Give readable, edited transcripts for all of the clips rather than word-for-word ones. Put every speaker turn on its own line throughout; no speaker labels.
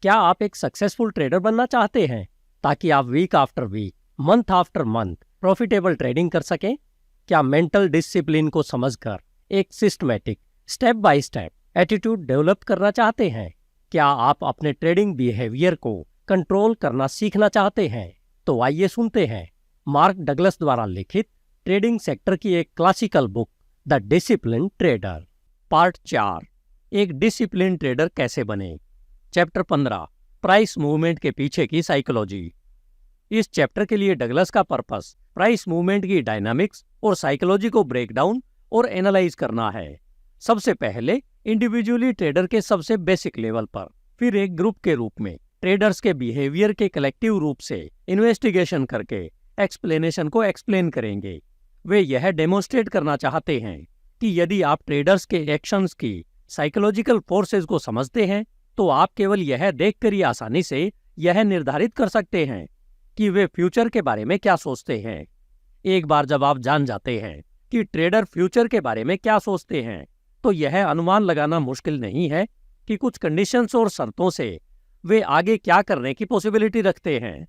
क्या आप एक सक्सेसफुल ट्रेडर बनना चाहते हैं ताकि आप week after week, month after month profitable trading कर सकें? क्या मेंटल डिसिप्लिन को समझकर एक systematic, step by step attitude develop करना चाहते हैं? क्या आप अपने ट्रेडिंग बिहेवियर को कंट्रोल करना सीखना चाहते हैं? तो आइए सुनते हैं मार्क डगलस द्वारा लिखित ट्रेडिंग सेक्टर की एक classical book, the discipline trader, part 4, एक डिसिप्लिन ट्रेडर कैसे बने। चैप्टर 15, प्राइस मूवमेंट के पीछे की साइकोलॉजी। इस चैप्टर के लिए डगलस का पर्पस प्राइस मूवमेंट की डायनामिक्स और साइकोलॉजी को ब्रेक डाउन और एनालाइज करना है। सबसे पहले इंडिविजुअली ट्रेडर के सबसे बेसिक लेवल पर, फिर एक ग्रुप के रूप में ट्रेडर्स के बिहेवियर के कलेक्टिव रूप से इन्वेस्टिगेशन करके एक्सप्लेनेशन को एक्सप्लेन करेंगे। वे यह डेमोन्स्ट्रेट करना चाहते हैं कि यदि आप ट्रेडर्स के एक्शंस की साइकोलॉजिकल फोर्सेस को समझते हैं तो आप केवल यह देखकर ही आसानी से यह निर्धारित कर सकते हैं कि वे फ्यूचर के बारे में क्या सोचते हैं। एक बार जब आप जान जाते हैं कि ट्रेडर फ्यूचर के बारे में क्या सोचते हैं, तो यह अनुमान लगाना मुश्किल नहीं है कि कुछ कंडीशंस और शर्तों से वे आगे क्या करने की पॉसिबिलिटी रखते हैं।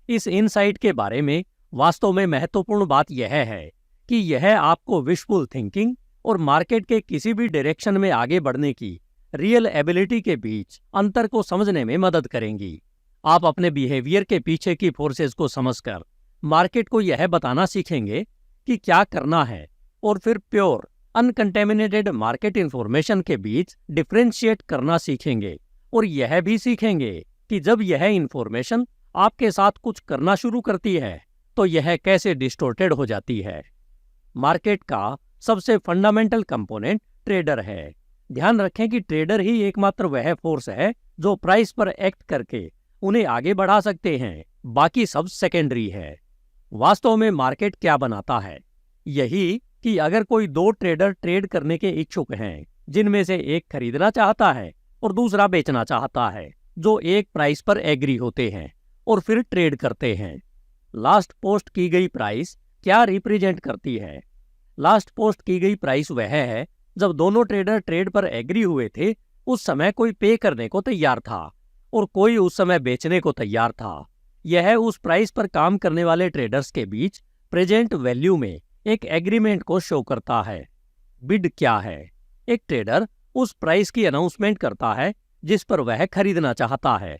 इस इनसाइट के बारे में वास्तव में महत्वपूर्ण बात यह है कि यह आपको विशफुल थिंकिंग और मार्केट के किसी भी डायरेक्शन में आगे बढ़ने की रियल एबिलिटी के बीच अंतर को समझने में मदद करेंगी। आप अपने बिहेवियर के पीछे की फोर्सेस को समझकर मार्केट को यह बताना सीखेंगे कि क्या करना है, और फिर प्योर अनकंटेमिनेटेड मार्केट इंफॉर्मेशन के बीच डिफरेंशिएट करना सीखेंगे, और यह भी सीखेंगे कि जब यह इंफॉर्मेशन आपके साथ कुछ करना शुरू करती है तो यह कैसे डिस्टोर्टेड हो जाती है। मार्केट का सबसे फंडामेंटल कंपोनेंट ट्रेडर है। ध्यान रखें कि ट्रेडर ही एकमात्र वह फोर्स है जो प्राइस पर एक्ट करके उन्हें आगे बढ़ा सकते हैं, बाकी सब सेकेंडरी है। वास्तव में मार्केट क्या बनाता है? यही कि अगर कोई दो ट्रेडर ट्रेड करने के इच्छुक हैं, जिनमें से एक खरीदना चाहता है और दूसरा बेचना चाहता है, जो एक प्राइस पर एग्री होते हैं और फिर ट्रेड करते हैं। लास्ट पोस्ट की गई प्राइस क्या रिप्रेजेंट करती है? लास्ट पोस्ट की गई प्राइस वह है जब दोनों ट्रेडर ट्रेड पर एग्री हुए थे। उस समय कोई पे करने को तैयार था और कोई उस समय बेचने को तैयार था। यह उस प्राइस पर काम करने वाले ट्रेडर्स के बीच प्रेजेंट वैल्यू में एक एग्रीमेंट को शो करता है। बिड क्या है? एक ट्रेडर उस प्राइस की अनाउंसमेंट करता है जिस पर वह खरीदना चाहता है।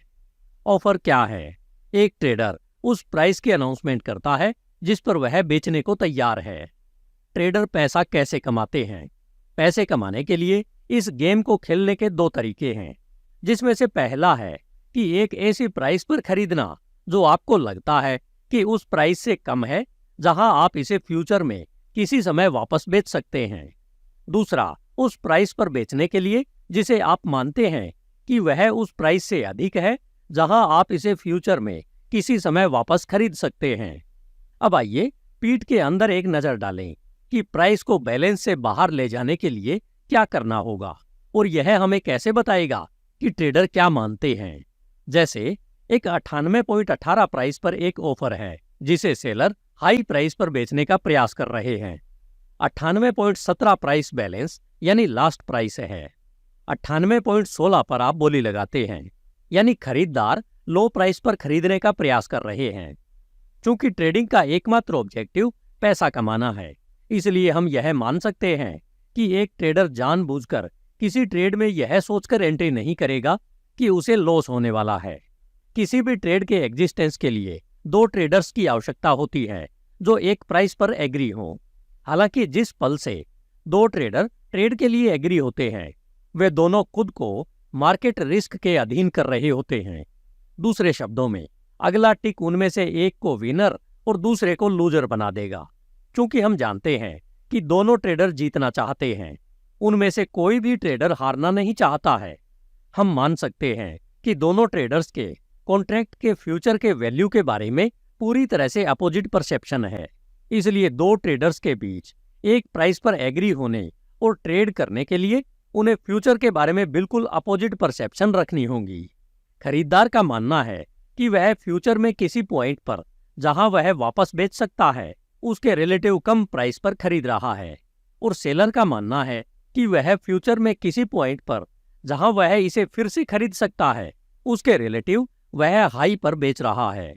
ऑफर क्या है? एक ट्रेडर उस प्राइस की अनाउंसमेंट करता है जिस पर वह बेचने को तैयार है। ट्रेडर पैसा कैसे कमाते हैं? पैसे कमाने के लिए इस गेम को खेलने के दो तरीके हैं, जिसमें से पहला है कि एक ऐसी प्राइस पर खरीदना जो आपको लगता है कि उस प्राइस से कम है, जहां आप इसे फ्यूचर में किसी समय वापस बेच सकते हैं। दूसरा, उस प्राइस पर बेचने के लिए जिसे आप मानते हैं कि वह उस प्राइस से अधिक है, जहां आप इसे फ्यूचर में किसी समय वापस खरीद सकते हैं। अब आइए पीठ के अंदर एक नजर डालें कि प्राइस को बैलेंस से बाहर ले जाने के लिए क्या करना होगा, और यह हमें कैसे बताएगा कि ट्रेडर क्या मानते हैं। जैसे एक 98.18 प्राइस पर एक ऑफर है जिसे सेलर हाई प्राइस पर बेचने का प्रयास कर रहे हैं। 98.17 प्राइस बैलेंस यानी लास्ट प्राइस है। 98.16 पर आप बोली लगाते हैं, यानी खरीदार लो प्राइस पर खरीदने का प्रयास कर रहे हैं। चूंकि ट्रेडिंग का एकमात्र ऑब्जेक्टिव पैसा कमाना है, इसलिए हम यह मान सकते हैं कि एक ट्रेडर जानबूझकर किसी ट्रेड में यह सोचकर एंट्री नहीं करेगा कि उसे लॉस होने वाला है। किसी भी ट्रेड के एग्जिस्टेंस के लिए दो ट्रेडर्स की आवश्यकता होती है जो एक प्राइस पर एग्री हो। हालांकि जिस पल से दो ट्रेडर ट्रेड के लिए एग्री होते हैं, वे दोनों खुद को मार्केट रिस्क के अधीन कर रहे होते हैं। दूसरे शब्दों में, अगला टिक उनमें से एक को विनर और दूसरे को लूजर बना देगा। चूंकि हम जानते हैं कि दोनों ट्रेडर जीतना चाहते हैं, उनमें से कोई भी ट्रेडर हारना नहीं चाहता है। हम मान सकते हैं कि दोनों ट्रेडर्स के कॉन्ट्रैक्ट के फ्यूचर के वैल्यू के बारे में पूरी तरह से अपोजिट परसेप्शन है। इसलिए दो ट्रेडर्स के बीच एक प्राइस पर एग्री होने और ट्रेड करने के लिए उन्हें फ्यूचर के बारे में बिल्कुल अपोजिट परसेप्शन रखनी होगी। खरीदार का मानना है कि वह फ्यूचर में किसी पॉइंट पर जहां वह वापस बेच सकता है, उसके रिलेटिव कम प्राइस पर खरीद रहा है, और सेलर का मानना है कि वह फ्यूचर में किसी पॉइंट पर जहां वह इसे फिर से खरीद सकता है, उसके रिलेटिव वह हाई पर बेच रहा है।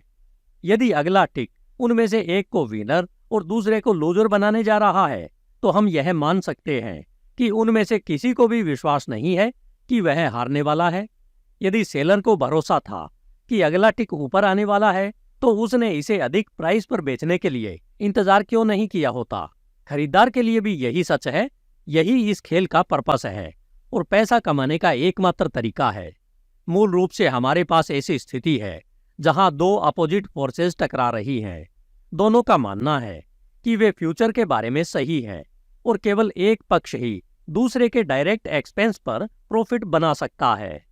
यदि अगला टिक उनमें से एक को विनर और दूसरे को लूजर बनाने जा रहा है, तो हम यह मान सकते हैं कि उनमें से किसी को भी विश्वास नहीं है कि वह हारने वाला है। यदि सेलर को भरोसा था कि अगला टिक ऊपर आने वाला है, तो उसने इसे अधिक प्राइस पर बेचने के लिए इंतजार क्यों नहीं किया होता। खरीदार के लिए भी यही सच है। यही इस खेल का पर्पस है और पैसा कमाने का एकमात्र तरीका है। मूल रूप से हमारे पास ऐसी स्थिति है जहां दो अपोजिट फोर्सेस टकरा रही हैं। दोनों का मानना है कि वे फ्यूचर के बारे में सही हैं और केवल एक पक्ष ही दूसरे के डायरेक्ट एक्सपेंस पर प्रॉफिट बना सकता है।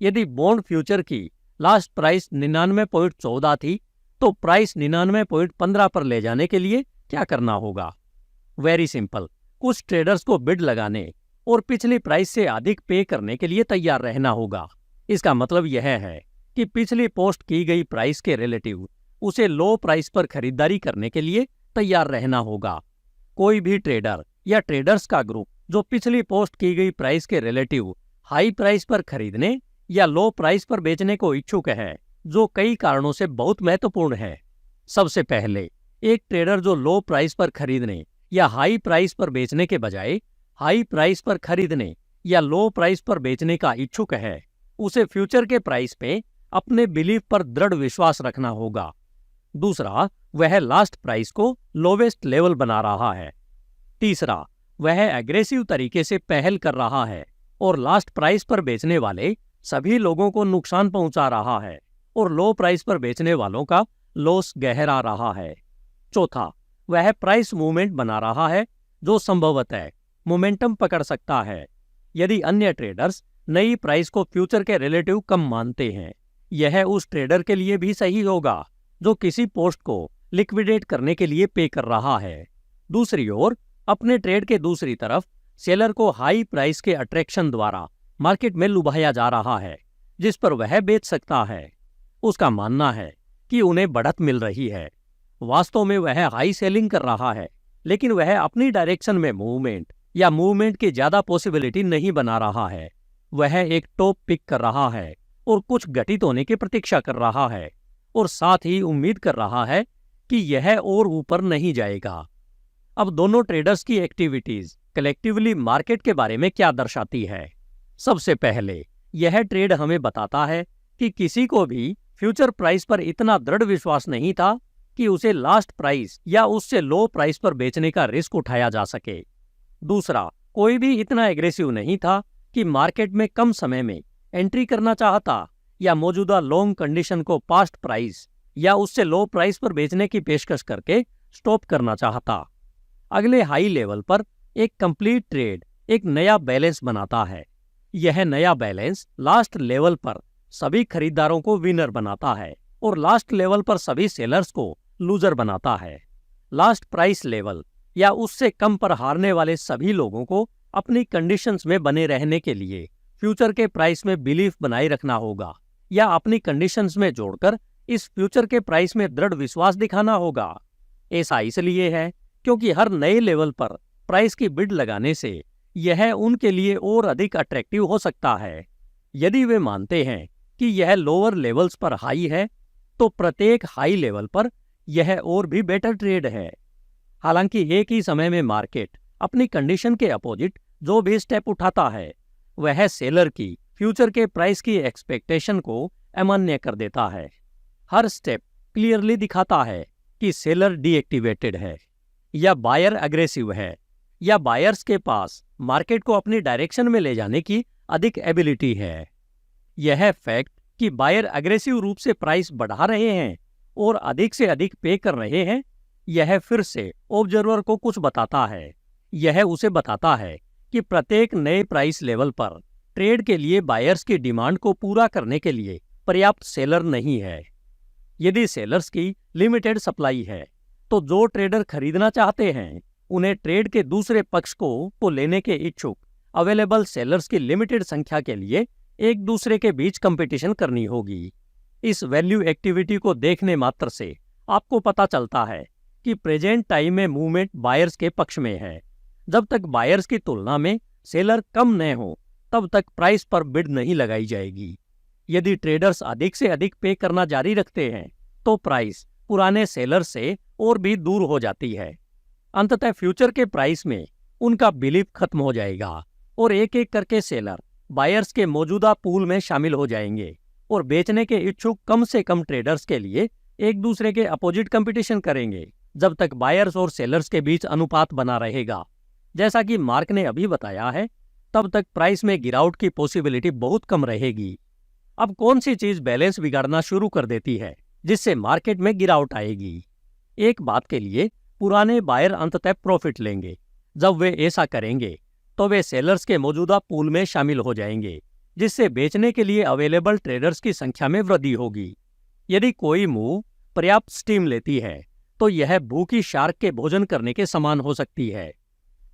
यदि बॉन्ड फ्यूचर की लास्ट प्राइस 99.14 थी, तो प्राइस 99.15 पर ले जाने के लिए क्या करना होगा? वेरी सिंपल, कुछ ट्रेडर्स को बिड लगाने और पिछली प्राइस से अधिक पे करने के लिए तैयार रहना होगा। इसका मतलब यह है कि पिछली पोस्ट की गई प्राइस के रिलेटिव उसे लो प्राइस पर खरीदारी करने के लिए तैयार रहना होगा। कोई भी ट्रेडर या ट्रेडर्स का ग्रुप जो पिछली पोस्ट की गई प्राइस के रिलेटिव हाई प्राइस पर खरीदने या लो प्राइस पर बेचने को इच्छुक है, जो कई कारणों से बहुत महत्वपूर्ण है। सबसे पहले, एक ट्रेडर जो लो प्राइस पर खरीदने या हाई प्राइस पर बेचने के बजाय हाई प्राइस पर खरीदने या लो प्राइस पर बेचने का इच्छुक है, उसे फ्यूचर के प्राइस पे अपने बिलीफ पर दृढ़ विश्वास रखना होगा। दूसरा, वह लास्ट प्राइस को लोवेस्ट लेवल बना रहा है। तीसरा, वह एग्रेसिव तरीके से पहल कर रहा है और लास्ट प्राइस पर बेचने वाले सभी लोगों को नुकसान पहुंचा रहा है और लो प्राइस पर बेचने वालों का लॉस गहरा रहा है। चौथा, वह प्राइस मूवमेंट बना रहा है जो संभवतः मोमेंटम पकड़ सकता है। यदि अन्य ट्रेडर्स नई प्राइस को फ्यूचर के रिलेटिव कम मानते हैं, यह उस ट्रेडर के लिए भी सही होगा जो किसी पोस्ट को लिक्विडेट करने के लिए पे कर रहा है। दूसरी ओर, अपने ट्रेड के दूसरी तरफ सेलर को हाई प्राइस के अट्रैक्शन द्वारा मार्केट में लुभाया जा रहा है, जिस पर वह बेच सकता है। उसका मानना है कि उन्हें बढ़त मिल रही है। वास्तव में वह हाई सेलिंग कर रहा है, लेकिन वह अपनी डायरेक्शन में मूवमेंट या मूवमेंट की ज्यादा पॉसिबिलिटी नहीं बना रहा है। वह एक टॉप पिक कर रहा है और कुछ घटित होने की प्रतीक्षा कर रहा है और साथ ही उम्मीद कर रहा है कि यह और ऊपर नहीं जाएगा। अब दोनों ट्रेडर्स की एक्टिविटीज कलेक्टिवली मार्केट के बारे में क्या दर्शाती है? सबसे पहले, यह ट्रेड हमें बताता है कि किसी को भी फ्यूचर प्राइस पर इतना दृढ़ विश्वास नहीं था कि उसे लास्ट प्राइस या उससे लो प्राइस पर बेचने का रिस्क उठाया जा सके। दूसरा, कोई भी इतना एग्रेसिव नहीं था कि मार्केट में कम समय में एंट्री करना चाहता या मौजूदा लॉन्ग कंडीशन को पास्ट प्राइस या उससे लो प्राइस पर बेचने की पेशकश करके स्टॉप करना चाहता। अगले हाई लेवल पर एक कंप्लीट ट्रेड एक नया बैलेंस बनाता है। यह नया बैलेंस लास्ट लेवल पर सभी खरीदारों को विनर बनाता है और लास्ट लेवल पर सभी सेलर्स को लूजर बनाता है। लास्ट प्राइस लेवल या उससे कम पर हारने वाले सभी लोगों को अपनी कंडीशंस में बने रहने के लिए फ्यूचर के प्राइस में बिलीफ बनाए रखना होगा या अपनी कंडीशंस में जोड़कर इस फ्यूचर के प्राइस में दृढ़ विश्वास दिखाना होगा। ऐसा इसलिए है क्योंकि हर नए लेवल पर प्राइस की बिड लगाने से यह उनके लिए और अधिक अट्रैक्टिव हो सकता है। यदि वे मानते हैं कि यह लोअर लेवल्स पर हाई है, तो प्रत्येक हाई लेवल पर यह और भी बेटर ट्रेड है। हालांकि एक ही समय में मार्केट अपनी कंडीशन के अपोजिट जो भी स्टेप उठाता है, वह सेलर की फ्यूचर के प्राइस की एक्सपेक्टेशन को अमान्य कर देता है। हर स्टेप क्लियरली दिखाता है कि सेलर डीएक्टिवेटेड है या बायर अग्रेसिव है या बायर्स के पास मार्केट को अपनी डायरेक्शन में ले जाने की अधिक एबिलिटी है। यह फैक्ट कि बायर अग्रेसिव रूप से प्राइस बढ़ा रहे हैं और अधिक से अधिक पे कर रहे हैं, यह फिर से ऑब्जर्वर को कुछ बताता है। यह उसे बताता है कि प्रत्येक नए प्राइस लेवल पर ट्रेड के लिए बायर्स की डिमांड को पूरा करने के लिए पर्याप्त सेलर नहीं है। यदि सेलर्स की लिमिटेड सप्लाई है, तो जो ट्रेडर खरीदना चाहते हैं उन्हें ट्रेड के दूसरे पक्ष को लेने के इच्छुक अवेलेबल सेलर्स की लिमिटेड संख्या के लिए एक दूसरे के बीच कंपटीशन करनी होगी। इस वैल्यू एक्टिविटी को देखने मात्र से आपको पता चलता है कि प्रेजेंट टाइम में मूवमेंट बायर्स के पक्ष में है। जब तक बायर्स की तुलना में सेलर कम न हो, तब तक प्राइस पर बिड नहीं लगाई जाएगी। यदि ट्रेडर्स अधिक से अधिक पे करना जारी रखते हैं तो प्राइस पुराने सेलर से और भी दूर हो जाती है। अंततः फ्यूचर के प्राइस में उनका बिलीफ खत्म हो जाएगा और एक एक करके सेलर बायर्स के मौजूदा पूल में शामिल हो जाएंगे और बेचने के इच्छुक कम से कम ट्रेडर्स के लिए एक दूसरे के अपोजिट कंपटीशन करेंगे जब तक बायर्स और सेलर्स के बीच अनुपात बना रहेगा। जैसा कि मार्क ने अभी बताया है, तब तक प्राइस में गिरावट की पॉसिबिलिटी बहुत कम रहेगी। अब कौन सी चीज बैलेंस बिगाड़ना शुरू कर देती है जिससे मार्केट में गिरावट आएगी? एक बात के लिए पुराने बायर अंततः प्रॉफिट लेंगे। जब वे ऐसा करेंगे तो वे सेलर्स के मौजूदा पूल में शामिल हो जाएंगे, जिससे बेचने के लिए अवेलेबल ट्रेडर्स की संख्या में वृद्धि होगी। यदि कोई मूव पर्याप्त स्टीम लेती है तो यह भूखी शार्क के भोजन करने के समान हो सकती है।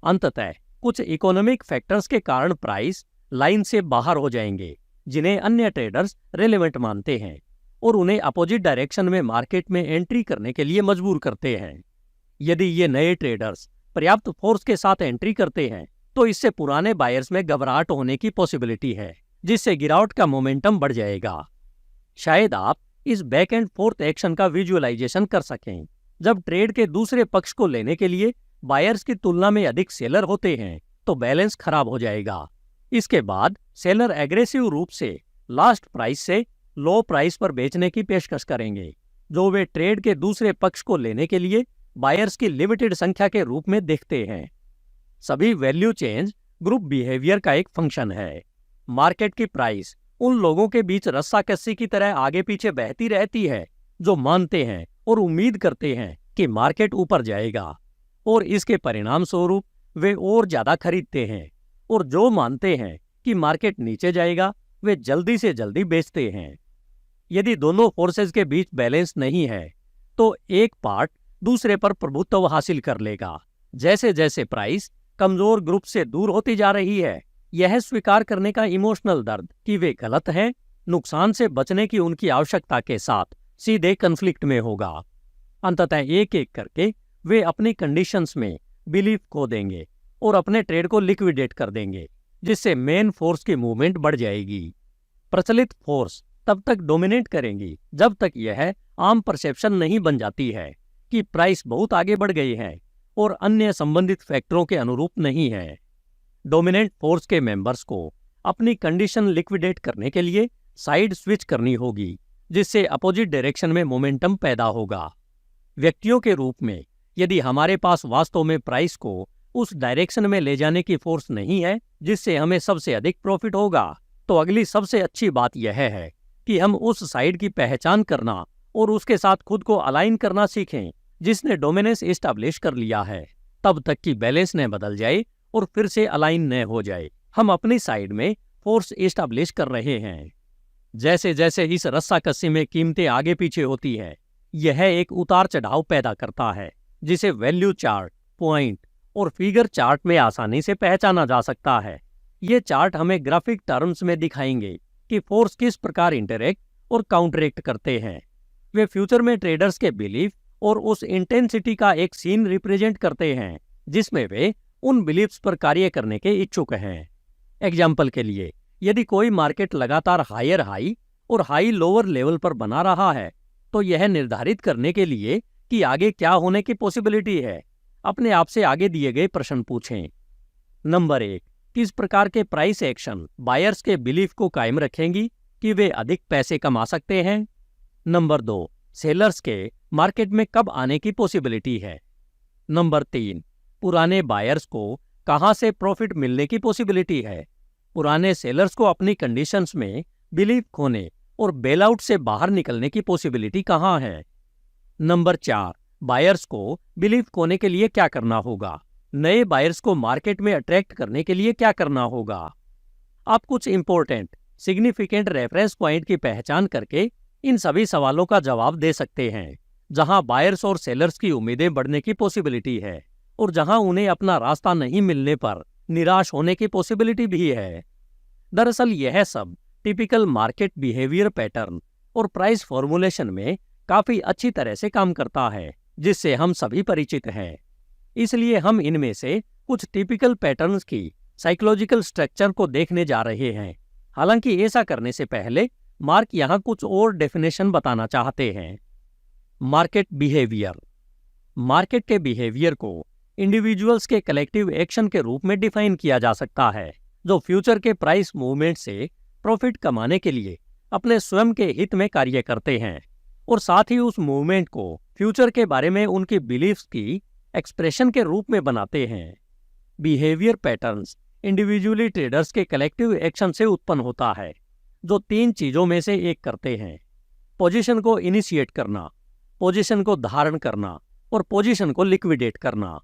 अंततः कुछ इकोनॉमिक फैक्टर्स के कारण प्राइस लाइन से बाहर हो जाएंगे जिन्हें अन्य ट्रेडर्स रेलेवेंट मानते हैं और उन्हें अपोजिट डायरेक्शन में मार्केट में एंट्री करने के लिए मजबूर करते हैं। यदि ये नए ट्रेडर्स पर्याप्त फोर्स के साथ एंट्री करते हैं तो इससे पुराने बायर्स में घबराहट होने की पॉसिबिलिटी है, जिससे गिरावट का मोमेंटम बढ़ जाएगा। शायद आप इस बैक एंड फोर्थ एक्शन का विजुअलाइजेशन कर सकें। जब ट्रेड के दूसरे पक्ष को लेने के लिए बायर्स की तुलना में अधिक सेलर होते हैं तो बैलेंस खराब हो जाएगा। इसके बाद सेलर एग्रेसिव रूप से लास्ट प्राइस से लो प्राइस पर बेचने की पेशकश करेंगे, जो वे ट्रेड के दूसरे पक्ष को लेने के लिए बायर्स की लिमिटेड संख्या के रूप में देखते हैं। सभी वैल्यू चेंज ग्रुप बिहेवियर का एक फंक्शन है। मार्केट की प्राइस उन लोगों के बीच रस्साकसी की तरह आगे पीछे बहती रहती है जो मानते हैं और उम्मीद करते हैं कि मार्केट ऊपर जाएगा, और इसके परिणाम स्वरूप वे और ज्यादा खरीदते हैं, और जो मानते हैं कि मार्केट नीचे जाएगा वे जल्दी से जल्दी बेचते हैं। यदि दोनों फोर्सेस के बीच बैलेंस नहीं है तो एक पार्ट दूसरे पर प्रभुत्व हासिल कर लेगा। जैसे जैसे प्राइस कमजोर ग्रुप से दूर होती जा रही है, यह स्वीकार करने का इमोशनल दर्द कि वे गलत हैं, नुकसान से बचने की उनकी आवश्यकता के साथ सीधे कन्फ्लिक्ट में होगा। अंततः एक एक करके वे अपनी कंडीशंस में बिलीफ खो देंगे और अपने ट्रेड को लिक्विडेट कर देंगे, जिससे मेन फोर्स की मूवमेंट बढ़ जाएगी। प्रचलित फोर्स तब तक डोमिनेट करेंगी जब तक यह आम परसेप्शन नहीं बन जाती है कि प्राइस बहुत आगे बढ़ गई है और अन्य संबंधित फैक्टरों के अनुरूप नहीं है। डोमिनेंट फोर्स के मेंबर्स को अपनी कंडीशन लिक्विडेट करने के लिए साइड स्विच करनी होगी, जिससे अपोजिट डायरेक्शन में मोमेंटम पैदा होगा। व्यक्तियों के रूप में यदि हमारे पास वास्तव में प्राइस को उस डायरेक्शन में ले जाने की फोर्स नहीं है जिससे हमें सबसे अधिक प्रॉफिट होगा, तो अगली सबसे अच्छी बात यह है कि हम उस साइड की पहचान करना और उसके साथ खुद को अलाइन करना सीखें जिसने डोमिनेंस एस्टैब्लिश कर लिया है, तब तक कि बैलेंस न बदल जाए और फिर से अलाइन न हो जाए। हम अपनी साइड में फोर्स एस्टैब्लिश कर रहे हैं। जैसे जैसे इस रस्साकसी में कीमतें आगे पीछे होती है, यह एक उतार चढ़ाव पैदा करता है जिसे वैल्यू चार्ट, पॉइंट और फिगर चार्ट में आसानी से पहचाना जा सकता है। ये चार्ट हमें ग्राफिक टर्म्स में दिखाएंगे कि फोर्स किस प्रकार इंटरैक्ट और काउंटरैक्ट करते हैं। वे फ्यूचर में ट्रेडर्स के बिलीफ और उस इंटेंसिटी का एक सीन रिप्रेजेंट करते हैं जिसमें वे उन बिलीफ्स पर कार्य करने के इच्छुक हैं। एग्जाम्पल के लिए, यदि कोई मार्केट लगातार हायर हाई और हाई लोअर लेवल पर बना रहा है तो यह निर्धारित करने के लिए कि आगे क्या होने की पॉसिबिलिटी है, अपने आप से आगे दिए गए प्रश्न पूछें। नंबर 1, किस प्रकार के प्राइस एक्शन बायर्स के बिलीफ को कायम रखेंगी कि वे अधिक पैसे कमा सकते हैं? नंबर 2, सेलर्स के मार्केट में कब आने की पॉसिबिलिटी है? नंबर 3, पुराने बायर्स को कहां से प्रॉफिट मिलने की पॉसिबिलिटी है? पुराने सेलर्स को अपनी कंडीशंस में बिलीफ खोने और बेल आउट से बाहर निकलने की पॉसिबिलिटी कहां है? नंबर 4, बायर्स को बिलीफ खोने के लिए क्या करना होगा? नए बायर्स को मार्केट में अट्रैक्ट करने के लिए क्या करना होगा? आप कुछ इंपॉर्टेंट सिग्निफिकेंट रेफरेंस पॉइंट की पहचान करके इन सभी सवालों का जवाब दे सकते हैं, जहां बायर्स और सेलर्स की उम्मीदें बढ़ने की पॉसिबिलिटी है और जहां उन्हें अपना रास्ता नहीं मिलने पर निराश होने की पॉसिबिलिटी भी है। दरअसल यह सब टिपिकल मार्केट बिहेवियर पैटर्न और प्राइस फॉर्मुलेशन में काफी अच्छी तरह से काम करता है, जिससे हम सभी परिचित हैं। इसलिए हम इनमें से कुछ टिपिकल पैटर्न्स की साइकोलॉजिकल स्ट्रक्चर को देखने जा रहे हैं। हालांकि ऐसा करने से पहले मार्क यहाँ कुछ और डेफिनेशन बताना चाहते हैं। Market behaviour. मार्केट के बिहेवियर को इंडिविजुअल्स के कलेक्टिव एक्शन के रूप में डिफाइन किया जा सकता है, जो फ्यूचर के प्राइस मूवमेंट से प्रॉफिट कमाने के लिए अपने स्वयं के हित में कार्य करते हैं और साथ ही उस मूवमेंट को फ्यूचर के बारे में उनकी बिलीफ्स की एक्सप्रेशन के रूप में बनाते हैं। बिहेवियर पैटर्न्स इंडिविजुअली ट्रेडर्स के कलेक्टिव एक्शन से उत्पन्न होता है, जो 3 चीजों में से एक करते हैं: पोजीशन को इनिशिएट करना, पोजीशन को धारण करना और पोजीशन को लिक्विडेट करना।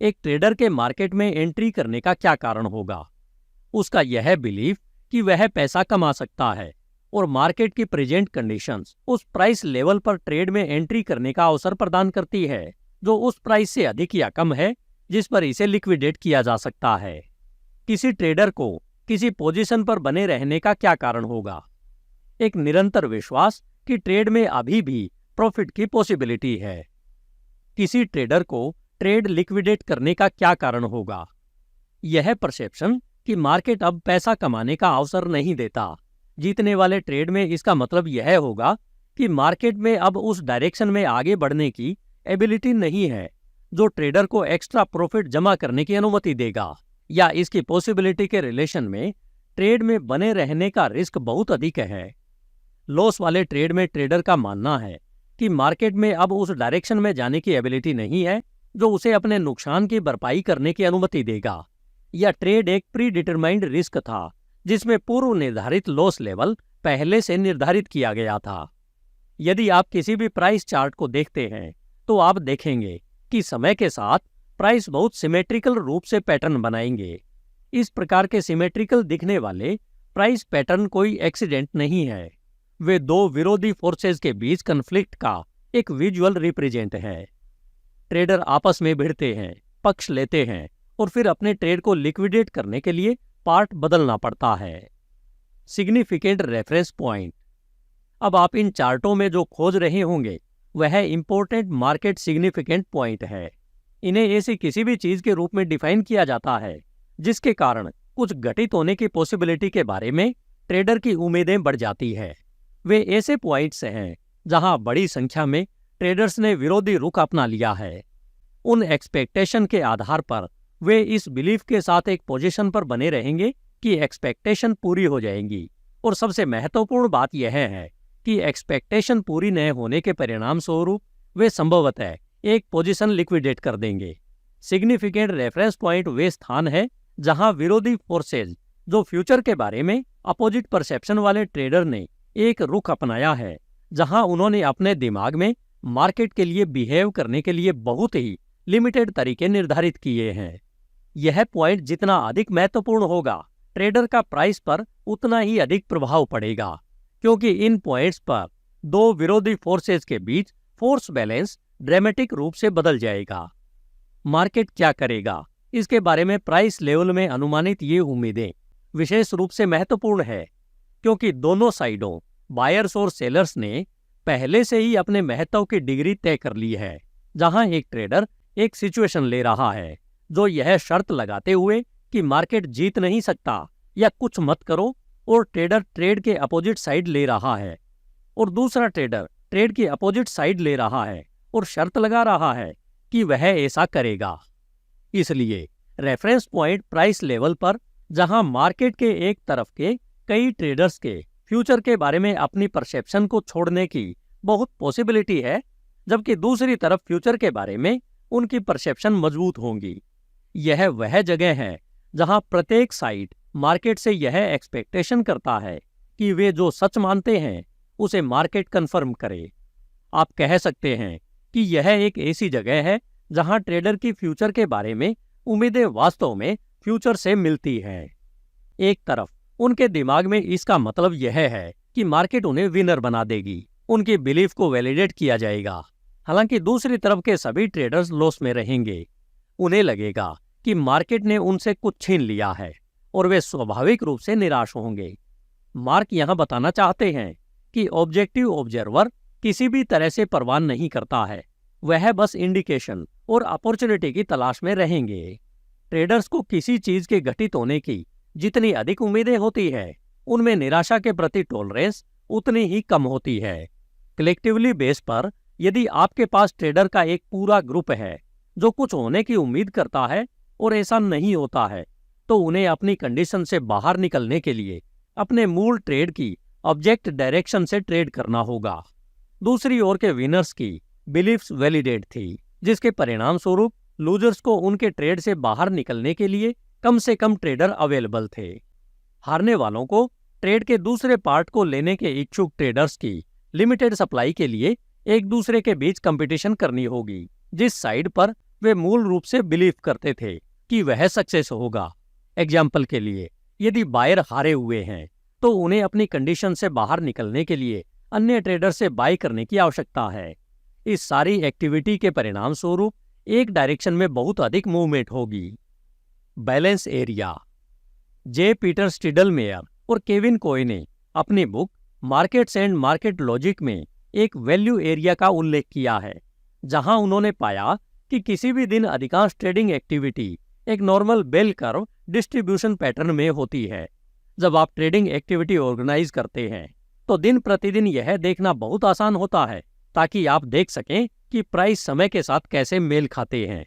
एक ट्रेडर के मार्केट में एंट्री करने का क्या कारण होगा? उसका यह बिलीफ कि वह पैसा कमा सकता है और मार्केट की प्रेजेंट कंडीशंस उस प्राइस लेवल पर ट्रेड में एंट्री करने का अवसर प्रदान करती है जो उस प्राइस से अधिक या कम है जिस पर इसे लिक्विडेट किया जा सकता है। किसी ट्रेडर को किसी पोजीशन पर बने रहने का क्या कारण होगा? एक निरंतर विश्वास कि ट्रेड में अभी भी प्रॉफिट की पॉसिबिलिटी है। किसी ट्रेडर को ट्रेड लिक्विडेट करने का क्या कारण होगा? यह परसेप्शन कि मार्केट अब पैसा कमाने का अवसर नहीं देता। जीतने वाले ट्रेड में इसका मतलब यह होगा कि मार्केट में अब उस डायरेक्शन में आगे बढ़ने की एबिलिटी नहीं है जो ट्रेडर को एक्स्ट्रा प्रॉफिट जमा करने की अनुमति देगा, या इसकी पॉसिबिलिटी के रिलेशन में ट्रेड में बने रहने का रिस्क बहुत अधिक है। लॉस वाले ट्रेड में ट्रेडर का मानना है कि मार्केट में अब उस डायरेक्शन में जाने की एबिलिटी नहीं है जो उसे अपने नुकसान की भरपाई करने की अनुमति देगा, या ट्रेड एक प्री डिटरमाइंड रिस्क था जिसमें पूर्व निर्धारित लॉस लेवल पहले से निर्धारित किया गया था। यदि आप किसी भी प्राइस चार्ट को देखते हैं तो आप देखेंगे कि समय के साथ प्राइस बहुत सिमेट्रिकल रूप से पैटर्न बनाएंगे। इस प्रकार के सिमेट्रिकल दिखने वाले प्राइस पैटर्न कोई एक्सीडेंट नहीं है, वे 2 विरोधी फोर्सेस के बीच कन्फ्लिक्ट का एक विजुअल रिप्रेजेंट है। ट्रेडर आपस में भिड़ते हैं, पक्ष लेते हैं और फिर अपने ट्रेड को लिक्विडेट करने के लिए पार्ट बदलना पड़ता है। Significant reference point. अब आप इन चार्टों में जो खोज रहे होंगे वह इंपॉर्टेंट मार्केट सिग्निफिकेंट पॉइंट है। इन्हें ऐसी किसी भी चीज के रूप में डिफाइन किया जाता है जिसके कारण कुछ घटित होने की पॉसिबिलिटी के बारे में ट्रेडर की उम्मीदें बढ़ जाती है। वे ऐसे पॉइंट्स हैं जहां बड़ी संख्या में ट्रेडर्स ने विरोधी रुख अपना लिया है। उन एक्सपेक्टेशन के आधार पर वे इस बिलीफ के साथ एक पोजीशन पर बने रहेंगे कि एक्सपेक्टेशन पूरी हो जाएंगी, और सबसे महत्वपूर्ण बात यह है कि एक्सपेक्टेशन पूरी न होने के परिणाम स्वरूप वे संभवतः एक पोजीशन लिक्विडेट कर देंगे। सिग्निफिकेंट रेफरेंस पॉइंट वे स्थान है जहां विरोधी फोर्सेज जो फ्यूचर के बारे में अपोजिट परसेप्शन वाले ट्रेडर ने एक रुख अपनाया है, जहां उन्होंने अपने दिमाग में मार्केट के लिए बिहेव करने के लिए बहुत ही लिमिटेड तरीके निर्धारित किए हैं। यह पॉइंट जितना अधिक महत्वपूर्ण होगा, ट्रेडर का प्राइस पर उतना ही अधिक प्रभाव पड़ेगा, क्योंकि इन पॉइंट्स पर 2 विरोधी फोर्सेस के बीच फोर्स बैलेंस ड्रामेटिक रूप से बदल जाएगा। मार्केट क्या करेगा, इसके बारे में प्राइस लेवल में अनुमानित ये उम्मीदें विशेष रूप से महत्वपूर्ण है, क्योंकि दोनों साइडों बायर्स और सेलर्स ने पहले से ही अपने महत्व की डिग्री तय कर ली है, जहां एक ट्रेडर एक सिचुएशन ले रहा है जो यह शर्त लगाते हुए कि मार्केट जीत नहीं सकता या कुछ मत करो, और ट्रेडर ट्रेड के अपोजिट साइड ले रहा है, और दूसरा ट्रेडर ट्रेड की अपोजिट साइड ले रहा है और शर्त लगा रहा है कि वह ऐसा करेगा। इसलिए रेफरेंस पॉइंट प्राइस लेवल पर जहां मार्केट के एक तरफ के कई ट्रेडर्स के फ्यूचर के बारे में अपनी परसेप्शन को छोड़ने की बहुत पॉसिबिलिटी है, जबकि दूसरी तरफ फ्यूचर के बारे में उनकी परसेप्शन मजबूत होंगी। यह वह जगह है जहां प्रत्येक साइड मार्केट से यह एक्सपेक्टेशन करता है कि वे जो सच मानते हैं उसे मार्केट कंफर्म करे। आप कह सकते हैं कि यह एक ऐसी जगह है जहां ट्रेडर की फ्यूचर के बारे में उम्मीदें वास्तव में फ्यूचर से मिलती हैं। एक तरफ उनके दिमाग में इसका मतलब यह है कि मार्केट उन्हें विनर बना देगी, उनकी बिलीफ को वैलिडेट किया जाएगा, हालांकि दूसरी तरफ के सभी ट्रेडर्स लॉस में रहेंगे। उन्हें लगेगा कि मार्केट ने उनसे कुछ छीन लिया है और वे स्वाभाविक रूप से निराश होंगे। मार्क यहां बताना चाहते हैं कि ऑब्जेक्टिव ऑब्जर्वर किसी भी तरह से परवाह नहीं करता है, वह बस इंडिकेशन और अपॉर्चुनिटी की तलाश में रहेंगे। ट्रेडर्स को किसी चीज के घटित होने की जितनी अधिक उम्मीदें होती है, उनमें निराशा के प्रति टॉलरेंस उतनी ही कम होती है। कलेक्टिवली बेस पर यदि आपके पास ट्रेडर का एक पूरा ग्रुप है जो कुछ होने की उम्मीद करता है और ऐसा नहीं होता है, तो उन्हें अपनी कंडीशन से बाहर निकलने के लिए अपने मूल ट्रेड की ऑब्जेक्ट डायरेक्शन से ट्रेड करना होगा। दूसरी ओर के विनर्स की बिलीफ्स वैलिडेट थी, जिसके परिणाम स्वरूप लूजर्स को उनके ट्रेड से बाहर निकलने के लिए कम से कम ट्रेडर अवेलेबल थे। हारने वालों को ट्रेड के दूसरे पार्ट को लेने के इच्छुक ट्रेडर्स की लिमिटेड सप्लाई के लिए एक दूसरे के बीच कंपटीशन करनी होगी, जिस साइड पर वे मूल रूप से बिलीव करते थे कि वह सक्सेस होगा। एग्जाम्पल के लिए, यदि बायर हारे हुए हैं तो उन्हें अपनी कंडीशन से बाहर निकलने के लिए अन्य ट्रेडर से बाय करने की आवश्यकता है। इस सारी एक्टिविटी के परिणाम स्वरूप एक डायरेक्शन में बहुत अधिक मूवमेंट होगी। Balance area. J Peter Steidlmayer और केविन कोय ने अपनी book markets and market logic में एक वैल्यू एरिया का उल्लेख किया है, जहां उन्होंने पाया कि किसी भी दिन अधिकांश ट्रेडिंग एक्टिविटी एक normal bell curve distribution pattern में होती है। जब आप ट्रेडिंग एक्टिविटी ऑर्गेनाइज करते हैं तो दिन प्रतिदिन यह देखना बहुत आसान होता है ताकि आप देख सकें कि प्राइस समय के साथ कैसे मेल खाते हैं।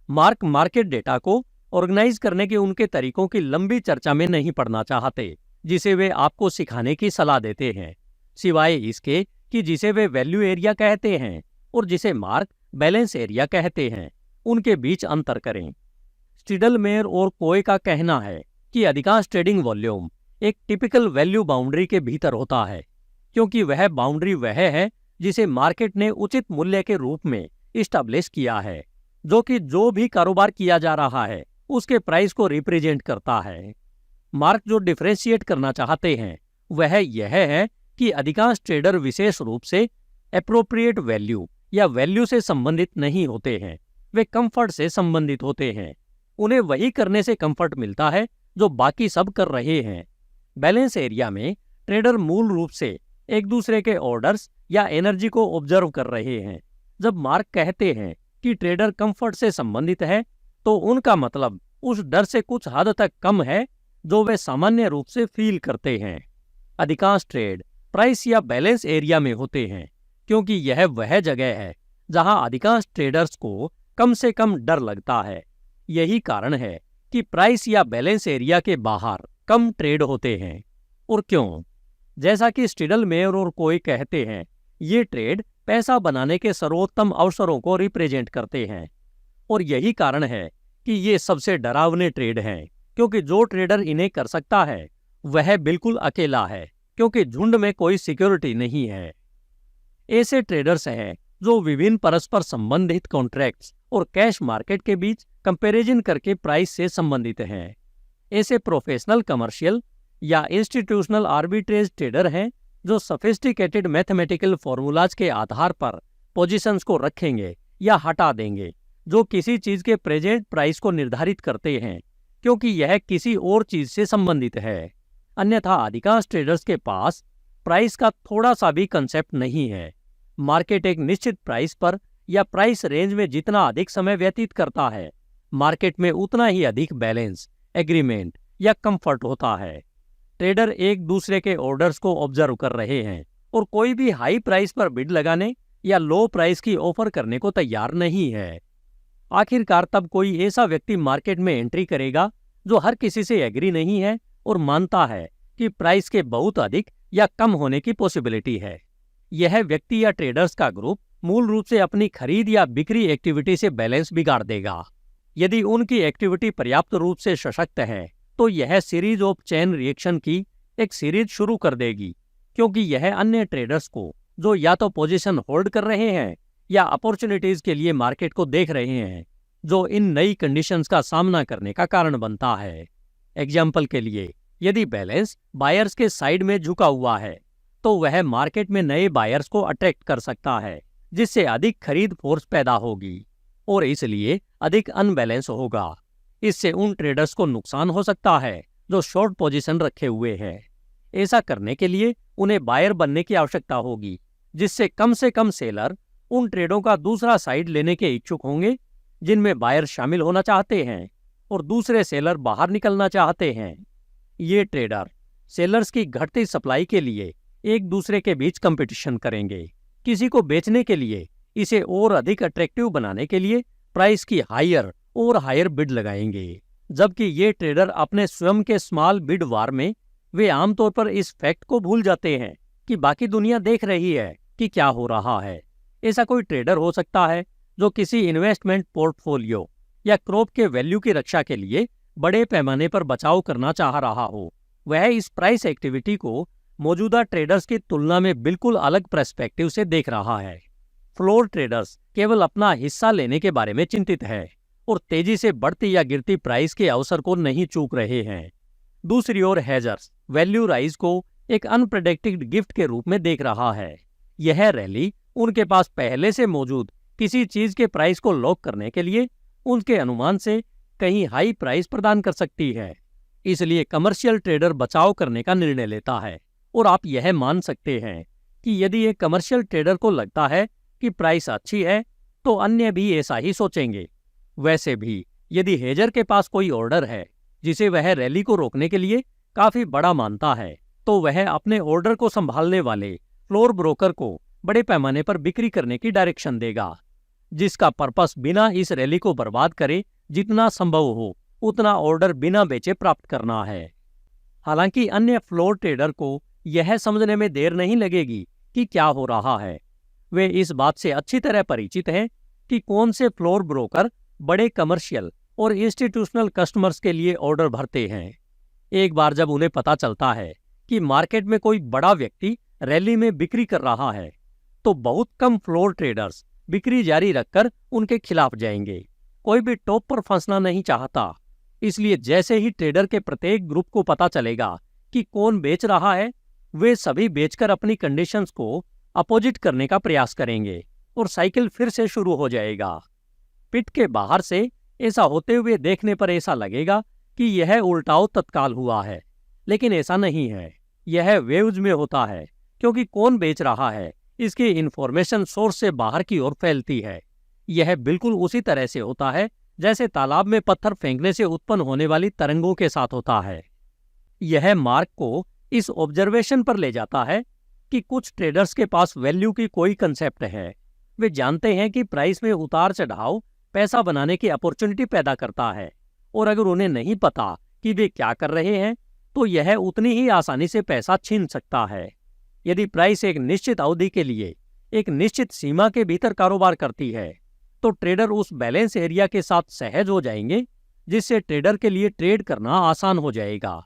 मार्क मार्केट डेटा को ऑर्गेनाइज करने के उनके तरीकों की लंबी चर्चा में नहीं पड़ना चाहते, जिसे वे आपको सिखाने की सलाह देते हैं, सिवाय इसके कि जिसे वे वैल्यू एरिया कहते हैं और जिसे मार्क बैलेंस एरिया कहते हैं, उनके बीच अंतर करें। स्टिडलमेयर और कोय का कहना है कि अधिकांश ट्रेडिंग वॉल्यूम एक टिपिकल वैल्यू बाउंड्री के भीतर होता है, क्योंकि वह बाउंड्री वह है जिसे मार्केट ने उचित मूल्य के रूप में इस्टेब्लिश किया है, जो कि जो भी कारोबार किया जा रहा है उसके प्राइस को रिप्रेजेंट करता है। मार्क जो डिफरेंशिएट करना चाहते हैं वह यह है कि अधिकांश ट्रेडर विशेष रूप से एप्रोप्रिएट वैल्यू या वैल्यू से संबंधित नहीं होते हैं, वे कंफर्ट से संबंधित होते हैं। उन्हें वही करने से कंफर्ट मिलता है जो बाकी सब कर रहे हैं। बैलेंस एरिया में ट्रेडर मूल रूप से एक दूसरे के ऑर्डर्स या एनर्जी को ऑब्जर्व कर रहे हैं। जब मार्क कहते हैं कि ट्रेडर कंफर्ट से संबंधित है, तो उनका मतलब उस डर से कुछ हद तक कम है जो वे सामान्य रूप से फील करते हैं। अधिकांश ट्रेड प्राइस या बैलेंस एरिया में होते हैं, क्योंकि यह वह जगह है जहां अधिकांश ट्रेडर्स को कम से कम डर लगता है। यही कारण है कि प्राइस या बैलेंस एरिया के बाहर कम ट्रेड होते हैं। और क्यों? जैसा कि स्टिडलमेयर और कोय कहते हैं, ये ट्रेड पैसा बनाने के सर्वोत्तम अवसरों को रिप्रेजेंट करते हैं। और यही कारण है कि ये सबसे डरावने ट्रेड हैं, क्योंकि जो ट्रेडर इन्हें कर सकता है वह बिल्कुल अकेला है, क्योंकि झुंड में कोई सिक्योरिटी नहीं है। ऐसे ट्रेडर्स हैं जो विभिन्न परस्पर संबंधित कॉन्ट्रैक्ट्स और कैश मार्केट के बीच कंपैरिजन करके प्राइस से संबंधित हैं। ऐसे प्रोफेशनल कमर्शियल या इंस्टीट्यूशनल आर्बिट्रेज ट्रेडर हैं जो सोफिस्टिकेटेड मैथमेटिकल फॉर्मूलाज के आधार पर पोजीशंस को रखेंगे या हटा देंगे, जो किसी चीज के प्रेजेंट प्राइस को निर्धारित करते हैं, क्योंकि यह किसी और चीज से संबंधित है। अन्यथा अधिकांश ट्रेडर्स के पास प्राइस का थोड़ा सा भी कंसेप्ट नहीं है। मार्केट एक निश्चित प्राइस पर या प्राइस रेंज में जितना अधिक समय व्यतीत करता है, मार्केट में उतना ही अधिक बैलेंस, एग्रीमेंट या कंफर्ट होता है। ट्रेडर एक दूसरे के ऑर्डर्स को ऑब्जर्व कर रहे हैं और कोई भी हाई प्राइस पर बिड लगाने या लो प्राइस की ऑफर करने को तैयार नहीं है। आखिरकार तब कोई ऐसा व्यक्ति मार्केट में एंट्री करेगा जो हर किसी से एग्री नहीं है और मानता है कि प्राइस के बहुत अधिक या कम होने की पॉसिबिलिटी है। यह व्यक्ति या ट्रेडर्स का ग्रुप मूल रूप से अपनी खरीद या बिक्री एक्टिविटी से बैलेंस बिगाड़ देगा। यदि उनकी एक्टिविटी पर्याप्त रूप से सशक्त है तो यह सीरीज ऑफ चेन रिएक्शन की एक सीरीज शुरू कर देगी, क्योंकि यह अन्य ट्रेडर्स को जो या तो पोजीशन होल्ड कर रहे हैं या अपॉर्चुनिटीज के लिए मार्केट को देख रहे हैं, जो इन नई कंडीशंस का सामना करने का कारण बनता है। एग्जाम्पल के लिए, यदि बैलेंस बायर्स के साइड में झुका हुआ है तो वह मार्केट में नए बायर्स को अट्रैक्ट कर सकता है, जिससे अधिक खरीद फोर्स पैदा होगी और इसलिए अधिक अनबैलेंस होगा। इससे उन ट्रेडर्स को नुकसान हो सकता है जो शॉर्ट पोजीशन रखे हुए हैं। ऐसा करने के लिए उन्हें बायर बनने की आवश्यकता होगी, जिससे कम से कम सेलर उन ट्रेडों का दूसरा साइड लेने के इच्छुक होंगे जिनमें बायर शामिल होना चाहते हैं और दूसरे सेलर बाहर निकलना चाहते हैं। ये ट्रेडर सेलर्स की घटती सप्लाई के लिए एक दूसरे के बीच कंपटीशन करेंगे। किसी को बेचने के लिए, इसे और अधिक अट्रैक्टिव बनाने के लिए प्राइस की हायर और हायर बिड लगाएंगे। जबकि ये ट्रेडर अपने स्वयं के स्मॉल बिड वार में वे आमतौर पर इस फैक्ट को भूल जाते हैं कि बाकी दुनिया देख रही है कि क्या हो रहा है। ऐसा कोई ट्रेडर हो सकता है जो किसी इन्वेस्टमेंट पोर्टफोलियो या क्रॉप के वैल्यू की रक्षा के लिए बड़े पैमाने पर बचाव करना चाह रहा हो। वह इस प्राइस एक्टिविटी को मौजूदा ट्रेडर्स की तुलना में बिल्कुल अलग पर्सपेक्टिव से देख रहा है। फ्लोर ट्रेडर्स केवल अपना हिस्सा लेने के बारे में चिंतित है और तेजी से बढ़ती या गिरती प्राइस के अवसर को नहीं चूक रहे हैं। दूसरी ओर हेजर्स वैल्यू राइज को एक अनप्रेडिक्टेड गिफ्ट के रूप में देख रहा है। यह रैली उनके पास पहले से मौजूद किसी चीज के प्राइस को लॉक करने के लिए उनके अनुमान से कहीं हाई प्राइस प्रदान कर सकती है। इसलिए कमर्शियल ट्रेडर बचाव करने का निर्णय लेता है और आप यह मान सकते हैं कि यदि एक कमर्शियल ट्रेडर को लगता है कि प्राइस अच्छी है तो अन्य भी ऐसा ही सोचेंगे। वैसे भी यदि हेजर के पास कोई ऑर्डर है जिसे वह रैली को रोकने के लिए काफी बड़ा मानता है तो वह अपने ऑर्डर को संभालने वाले फ्लोर ब्रोकर को बड़े पैमाने पर बिक्री करने की डायरेक्शन देगा, जिसका पर्पस बिना इस रैली को बर्बाद करे जितना संभव हो उतना ऑर्डर बिना बेचे प्राप्त करना है। हालांकि अन्य फ्लोर ट्रेडर को यह समझने में देर नहीं लगेगी कि क्या हो रहा है। वे इस बात से अच्छी तरह परिचित हैं कि कौन से फ्लोर ब्रोकर बड़े कमर्शियल और इंस्टीट्यूशनल कस्टमर्स के लिए ऑर्डर भरते हैं। एक बार जब उन्हें पता चलता है कि मार्केट में कोई बड़ा व्यक्ति रैली में बिक्री कर रहा है तो बहुत कम फ्लोर ट्रेडर्स बिक्री जारी रखकर उनके खिलाफ जाएंगे। कोई भी टॉप पर फंसना नहीं चाहता, इसलिए जैसे ही ट्रेडर के प्रत्येक ग्रुप को पता चलेगा कि कौन बेच रहा है, वे सभी बेचकर अपनी कंडीशंस को अपोजिट करने का प्रयास करेंगे और साइकिल फिर से शुरू हो जाएगा। पिट के बाहर से ऐसा होते हुए देखने पर ऐसा लगेगा कि यह उल्टाव तत्काल हुआ है, लेकिन ऐसा नहीं है। यह वेव्स में होता है क्योंकि कौन बेच रहा है इसकी इंफॉर्मेशन सोर्स से बाहर की ओर फैलती है। यह बिल्कुल उसी तरह से होता है जैसे तालाब में पत्थर फेंकने से उत्पन्न होने वाली तरंगों के साथ होता है। यह मार्क को इस ऑब्जर्वेशन पर ले जाता है कि कुछ ट्रेडर्स के पास वैल्यू की कोई कंसेप्ट है। वे जानते हैं कि प्राइस में उतार चढ़ाव पैसा बनाने की अपॉर्चुनिटी पैदा करता है और अगर उन्हें नहीं पता कि वे क्या कर रहे हैं तो यह उतनी ही आसानी से पैसा छीन सकता है। यदि प्राइस एक निश्चित अवधि के लिए एक निश्चित सीमा के भीतर कारोबार करती है तो ट्रेडर उस बैलेंस एरिया के साथ सहज हो जाएंगे, जिससे ट्रेडर के लिए ट्रेड करना आसान हो जाएगा।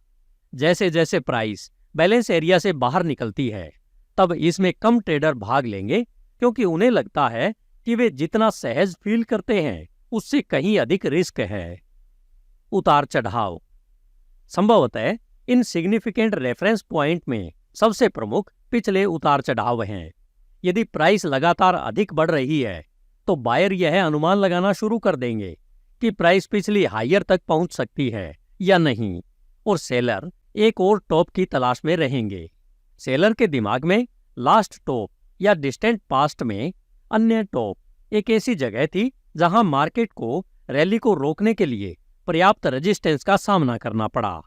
जैसे जैसे प्राइस बैलेंस एरिया से बाहर निकलती है तब इसमें कम ट्रेडर भाग लेंगे क्योंकि उन्हें लगता है कि वे जितना सहज फील करते हैं उससे कहीं अधिक रिस्क है। उतार चढ़ाव संभवतः इन सिग्निफिकेंट रेफरेंस पॉइंट में सबसे प्रमुख पिछले उतार चढ़ाव हैं। यदि प्राइस लगातार अधिक बढ़ रही है तो बायर यह अनुमान लगाना शुरू कर देंगे कि प्राइस पिछली हायर तक पहुंच सकती है या नहीं, और सेलर एक और टॉप की तलाश में रहेंगे। सेलर के दिमाग में लास्ट टॉप या डिस्टेंट पास्ट में अन्य टॉप एक ऐसी जगह थी जहां मार्केट को रैली को रोकने के लिए पर्याप्त रेजिस्टेंस का सामना करना पड़ा।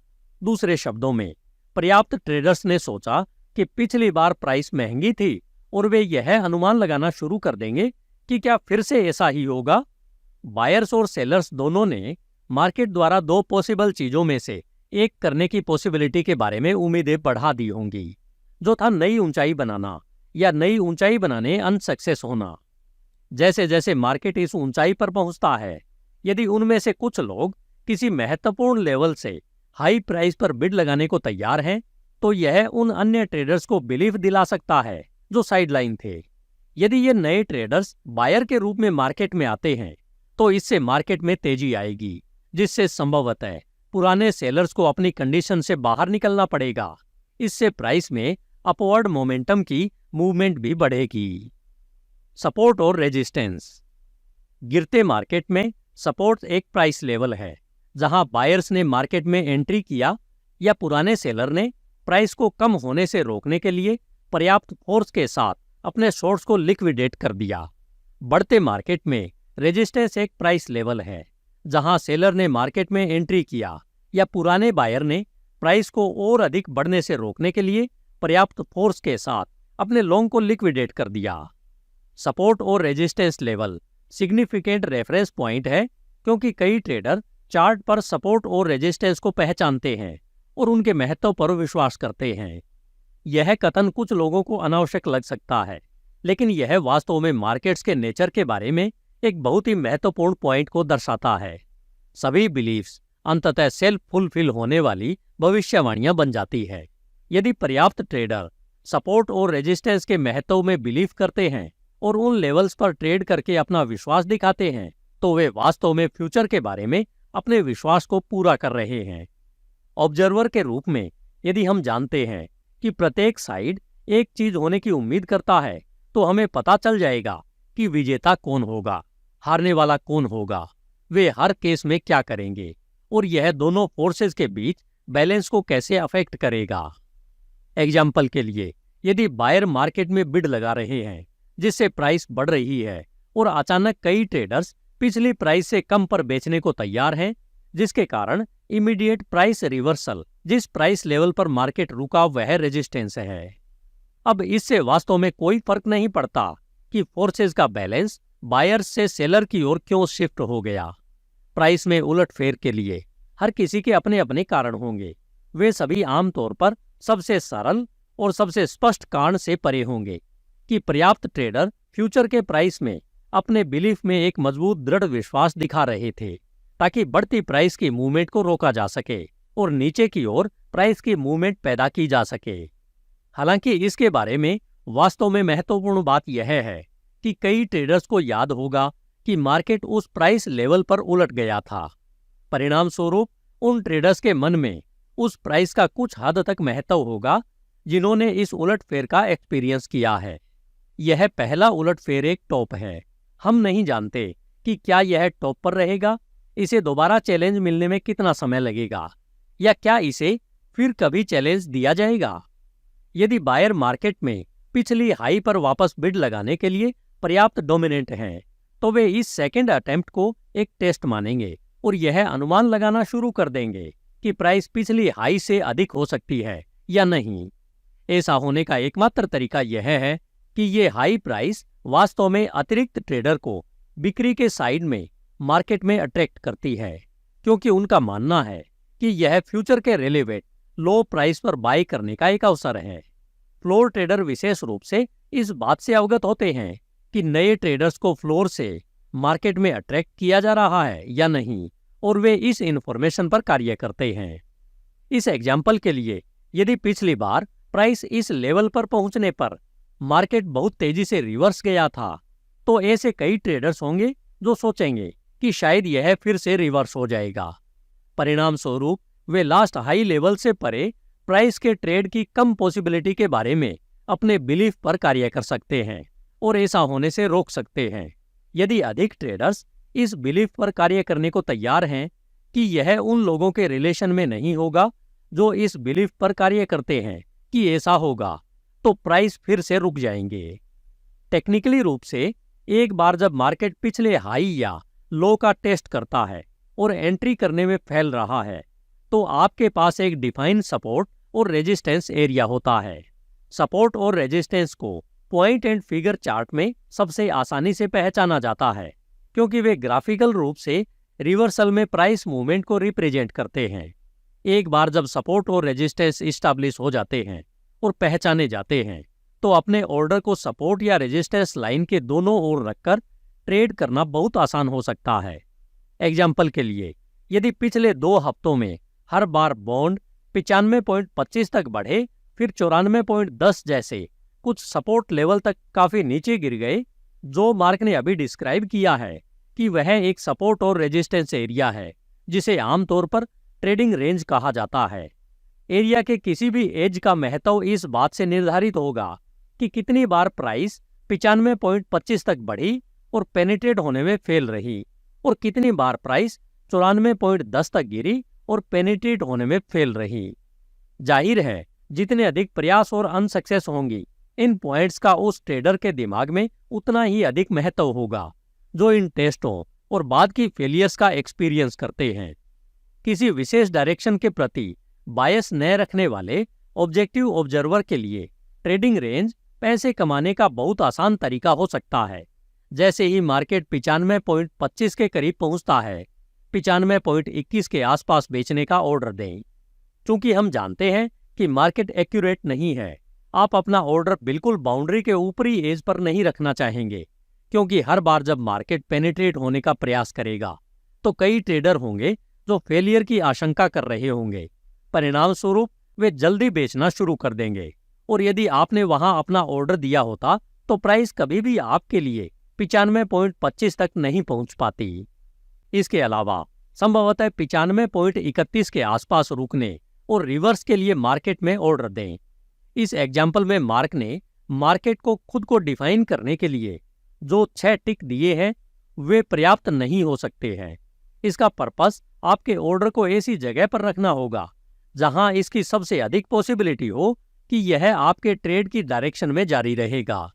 दूसरे शब्दों में, पर्याप्त ट्रेडर्स ने सोचा कि पिछली बार प्राइस महंगी थी और वे यह अनुमान लगाना शुरू कर देंगे कि क्या फिर से ऐसा ही होगा। बायर्स और सेलर्स दोनों ने मार्केट द्वारा दो पॉसिबल चीजों में से एक करने की पॉसिबिलिटी के बारे में उम्मीदें बढ़ा दी होंगी, जो था नई ऊंचाई बनाना या नई ऊंचाई बनाने अनसक्सेस होना। जैसे जैसे मार्केट इस ऊंचाई पर पहुंचता है, यदि उनमें से कुछ लोग किसी महत्वपूर्ण लेवल से हाई प्राइस पर बिड लगाने को तैयार हैं, तो यह उन अन्य ट्रेडर्स को बिलीफ दिला सकता है जो साइडलाइन थे। यदि ये नए ट्रेडर्स बायर के रूप में मार्केट में आते हैं तो इससे मार्केट में तेजी आएगी, जिससे संभवतः पुराने सेलर्स को अपनी कंडीशन से बाहर निकलना पड़ेगा। इससे प्राइस में अपवर्ड मोमेंटम की मूवमेंट भी बढ़ेगी। सपोर्ट और रेजिस्टेंस। गिरते मार्केट में सपोर्ट एक प्राइस लेवल है जहां बायर्स ने मार्केट में एंट्री किया या पुराने सेलर ने प्राइस को कम होने से रोकने के लिए पर्याप्त फोर्स के साथ अपने शॉर्ट्स को लिक्विडेट कर दिया। बढ़ते मार्केट में रेजिस्टेंस एक प्राइस लेवल है जहां सेलर ने मार्केट में एंट्री किया या पुराने बायर ने प्राइस को और अधिक बढ़ने से रोकने के लिए पर्याप्त फोर्स के साथ अपने लॉन्ग को लिक्विडेट कर दिया। सपोर्ट और resistance level significant reference point है, क्योंकि कई ट्रेडर चार्ट पर सपोर्ट और रेजिस्टेंस को पहचानते हैं और उनके महत्व पर विश्वास करते हैं। यह कथन कुछ लोगों को अनावश्यक लग सकता है, लेकिन यह वास्तव में मार्केट्स के नेचर के बारे में एक बहुत ही महत्वपूर्ण पॉइंट को दर्शाता है। सभी बिलीफ्स अंततः सेल्फ फुलफिल होने वाली भविष्यवाणियां बन जाती है। यदि पर्याप्त ट्रेडर सपोर्ट और रेजिस्टेंस के महत्व में बिलीव करते हैं और उन लेवल्स पर ट्रेड करके अपना विश्वास दिखाते हैं, तो वे वास्तव में फ्यूचर के बारे में अपने विश्वास को पूरा कर रहे हैं। ऑब्जर्वर के रूप में यदि हम जानते हैं कि प्रत्येक साइड एक चीज होने की उम्मीद करता है, तो हमें पता चल जाएगा कि विजेता कौन होगा, हारने वाला कौन होगा, वे हर केस में क्या करेंगे और यह दोनों फोर्सेस के बीच बैलेंस को कैसे अफेक्ट करेगा। एग्जाम्पल के लिए, यदि बायर मार्केट में बिड लगा रहे हैं जिससे प्राइस बढ़ रही है और अचानक कई ट्रेडर्स पिछली प्राइस से कम पर बेचने को तैयार हैं, जिसके कारण इमीडिएट प्राइस रिवर्सल, जिस प्राइस लेवल पर मार्केट रुका वह रेजिस्टेंस है। अब इससे वास्तव में कोई फर्क नहीं पड़ता कि फोर्सेस का बैलेंस बायर्स से सेलर की ओर क्यों शिफ्ट हो गया। प्राइस में उलटफेर के लिए हर किसी के अपने अपने कारण होंगे। वे सभी आमतौर पर सबसे सरल और सबसे स्पष्ट कारण से परे होंगे कि पर्याप्त ट्रेडर फ्यूचर के प्राइस में अपने बिलीफ में एक मजबूत दृढ़ विश्वास दिखा रहे थे, ताकि बढ़ती प्राइस की मूवमेंट को रोका जा सके और नीचे की ओर प्राइस की मूवमेंट पैदा की जा सके। हालांकि इसके बारे में वास्तव में महत्वपूर्ण बात यह है कि कई ट्रेडर्स को याद होगा कि मार्केट उस प्राइस लेवल पर उलट गया था। परिणाम स्वरूप उन ट्रेडर्स के मन में उस प्राइस का कुछ हद तक महत्व होगा जिन्होंने इस उलटफेर का एक्सपीरियंस किया है। यह पहला उलटफेर एक टॉप है। हम नहीं जानते कि क्या यह टॉप पर रहेगा, इसे दोबारा चैलेंज मिलने में कितना समय लगेगा, या क्या इसे फिर कभी चैलेंज दिया जाएगा। यदि बायर मार्केट में पिछली हाई पर वापस बिड लगाने के लिए पर्याप्त डोमिनेंट हैं, तो वे इस सेकेंड अटेम्प्ट को एक टेस्ट मानेंगे और यह अनुमान लगाना शुरू कर देंगे कि प्राइस पिछली हाई से अधिक हो सकती है या नहीं। ऐसा होने का एकमात्र तरीका यह है कि ये हाई प्राइस वास्तव में अतिरिक्त ट्रेडर को बिक्री के साइड में मार्केट में अट्रैक्ट करती है, क्योंकि उनका मानना है कि यह फ्यूचर के रेलेवेंट लो प्राइस पर बाय करने का एक अवसर है। फ्लोर ट्रेडर विशेष रूप से इस बात से अवगत होते हैं कि नए ट्रेडर्स को फ्लोर से मार्केट में अट्रैक्ट किया जा रहा है या नहीं, और वे इस इंफॉर्मेशन पर कार्य करते हैं। इस एग्जाम्पल के लिए, यदि पिछली बार प्राइस इस लेवल पर पहुंचने पर मार्केट बहुत तेजी से रिवर्स गया था, तो ऐसे कई ट्रेडर्स होंगे जो सोचेंगे कि शायद यह फिर से रिवर्स हो जाएगा। परिणाम स्वरूप वे लास्ट हाई लेवल से परे प्राइस के ट्रेड की कम पॉसिबिलिटी के बारे में अपने बिलीफ पर कार्य कर सकते हैं और ऐसा होने से रोक सकते हैं। यदि अधिक ट्रेडर्स इस बिलीफ पर कार्य करने को तैयार हैं कि यह उन लोगों के रिलेशन में नहीं होगा जो इस बिलीफ पर कार्य करते हैं कि ऐसा होगा, तो प्राइस फिर से रुक जाएंगे। टेक्निकली रूप से एक बार जब मार्केट पिछले हाई या लो का टेस्ट करता है और एंट्री करने में फैल रहा है, तो आपके पास एक डिफाइंड सपोर्ट और रेजिस्टेंस एरिया होता है। सपोर्ट और रेजिस्टेंस को पॉइंट एंड फिगर चार्ट में सबसे आसानी से पहचाना जाता है, क्योंकि वे ग्राफिकल रूप से रिवर्सल में प्राइस मूवमेंट को रिप्रेजेंट करते हैं। एक बार जब सपोर्ट और रेजिस्टेंस इस्टेब्लिश हो जाते हैं और पहचाने जाते हैं, तो अपने ऑर्डर को सपोर्ट या रेजिस्टेंस लाइन के दोनों ओर रखकर ट्रेड करना बहुत आसान हो सकता है। एग्जाम्पल के लिए, यदि पिछले 2 हफ्तों में हर बार बॉन्ड 95.25 तक बढ़े, फिर 94.10 जैसे कुछ सपोर्ट लेवल तक काफी नीचे गिर गए, जो मार्क ने अभी डिस्क्राइब किया है कि वह एक सपोर्ट और रेजिस्टेंस एरिया है, जिसे आमतौर पर ट्रेडिंग रेंज कहा जाता है। एरिया के किसी भी एज का महत्व इस बात से निर्धारित होगा कि कितनी बार प्राइस 95.25 तक बढ़ी और पेनिट्रेट होने में फेल रही, और कितनी बार प्राइस 94.10 तक गिरी और पेनिट्रेट होने में फेल रही। जाहिर है, जितने अधिक प्रयास और अनसक्सेस होंगी, इन पॉइंट्स का उस ट्रेडर के दिमाग में उतना ही अधिक महत्व होगा जो इन टेस्टों और बाद की फेलियर्स का एक्सपीरियंस करते हैं। किसी विशेष डायरेक्शन के प्रति बायस न रखने वाले ऑब्जेक्टिव ऑब्जर्वर के लिए ट्रेडिंग रेंज पैसे कमाने का बहुत आसान तरीका हो सकता है। जैसे ही मार्केट 95.25 के करीब पहुंचता है, 95.21 के आसपास बेचने का ऑर्डर दें। क्योंकि हम जानते हैं कि मार्केट एक्यूरेट नहीं है, आप अपना ऑर्डर बिल्कुल बाउंड्री के ऊपरी एज पर नहीं रखना चाहेंगे, क्योंकि हर बार जब मार्केट पेनिट्रेट होने का प्रयास करेगा तो कई ट्रेडर होंगे जो फेलियर की आशंका कर रहे होंगे। परिणाम स्वरूप वे जल्दी बेचना शुरू कर देंगे, और यदि आपने वहां अपना ऑर्डर दिया होता तो प्राइस कभी भी आपके लिए 95.25 तक नहीं पहुंच पाती। इसके अलावा संभवतः 95.31 के आसपास रुकने और रिवर्स के लिए मार्केट में ऑर्डर दें। इस एग्जाम्पल में मार्क ने मार्केट को खुद को डिफाइन करने के लिए जो 6 टिक दिए हैं वे पर्याप्त नहीं हो सकते हैं। इसका पर्पस आपके ऑर्डर को ऐसी जगह पर रखना होगा जहां इसकी सबसे अधिक पॉसिबिलिटी हो कि यह आपके ट्रेड की डायरेक्शन में जारी रहेगा।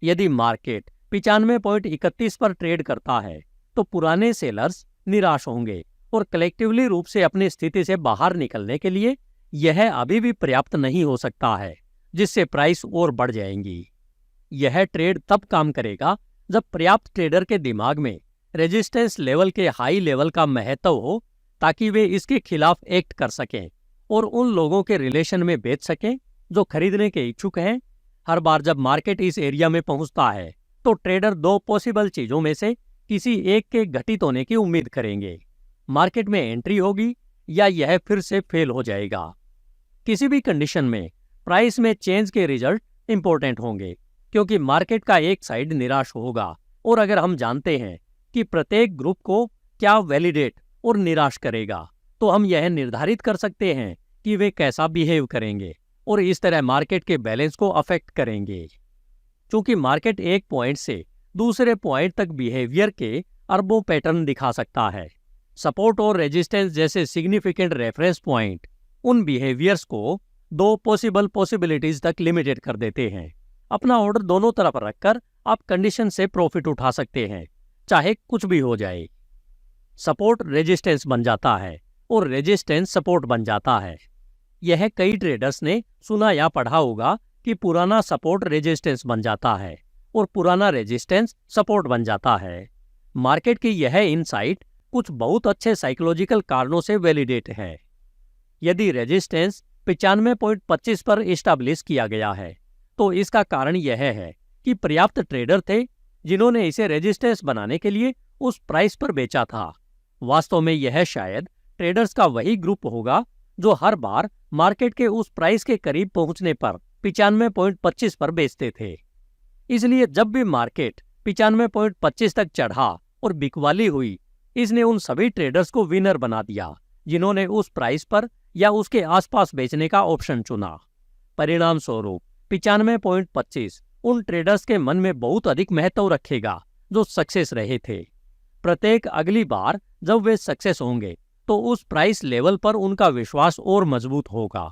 यदि मार्केट 95.31 पर ट्रेड करता है तो पुराने सेलर्स निराश होंगे और कलेक्टिवली रूप से अपनी स्थिति से बाहर निकलने के लिए यह अभी भी पर्याप्त नहीं हो सकता है, जिससे प्राइस और बढ़ जाएंगी। यह ट्रेड तब काम करेगा जब पर्याप्त ट्रेडर के दिमाग में रेजिस्टेंस लेवल के हाई लेवल का महत्व हो, ताकि वे इसके खिलाफ एक्ट कर सकें और उन लोगों के रिलेशन में बेच सकें जो खरीदने के इच्छुक हैं। हर बार जब मार्केट इस एरिया में पहुंचता है तो ट्रेडर 2 पॉसिबल चीजों में से किसी एक के घटित होने की उम्मीद करेंगे। मार्केट में एंट्री होगी या यह फिर से फेल हो जाएगा। किसी भी कंडीशन में प्राइस में चेंज के रिजल्ट इंपॉर्टेंट होंगे, क्योंकि मार्केट का एक साइड निराश होगा, और अगर हम जानते हैं कि प्रत्येक ग्रुप को क्या वैलिडेट और निराश करेगा तो हम यह निर्धारित कर सकते हैं कि वे कैसा बिहेव करेंगे और इस तरह मार्केट के बैलेंस को अफेक्ट करेंगे। क्योंकि मार्केट एक पॉइंट से दूसरे पॉइंट तक बिहेवियर के अरबों पैटर्न दिखा सकता है। सपोर्ट और रेजिस्टेंस जैसे सिग्निफिकेंट रेफरेंस पॉइंट उन बिहेवियर्स को 2 पॉसिबिलिटीज तक लिमिटेड कर देते हैं। अपना ऑर्डर दोनों तरफ रखकर आप कंडीशन से प्रॉफिट उठा सकते हैं, चाहे कुछ भी हो जाए। सपोर्ट रेजिस्टेंस बन जाता है और रेजिस्टेंस सपोर्ट बन जाता है। यह कई ट्रेडर्स ने सुना या पढ़ा होगा कि पुराना सपोर्ट रेजिस्टेंस बन जाता है और पुराना रेजिस्टेंस सपोर्ट बन जाता है। मार्केट की यह इनसाइट कुछ बहुत अच्छे साइकोलॉजिकल कारणों से वैलिडेट है। यदि रेजिस्टेंस 95.25 पर इस्टेब्लिश किया गया है तो इसका कारण यह है कि पर्याप्त ट्रेडर थे जिन्होंने इसे रेजिस्टेंस बनाने के लिए उस प्राइस पर बेचा था। वास्तव में यह शायद ट्रेडर्स का वही ग्रुप होगा जो हर बार मार्केट के उस प्राइस के करीब पहुंचने पर 95.25 पर बेचते थे। इसलिए जब भी मार्केट 95.25 तक चढ़ा और बिकवाली हुई, इसने उन सभी ट्रेडर्स को विनर बना दिया जिन्होंने उस प्राइस पर या उसके आसपास बेचने का ऑप्शन चुना। परिणाम स्वरूप 95.25 उन ट्रेडर्स के मन में बहुत अधिक महत्व रखेगा जो सक्सेस रहे थे। प्रत्येक अगली बार जब वे सक्सेस होंगे तो उस प्राइस लेवल पर उनका विश्वास और मजबूत होगा।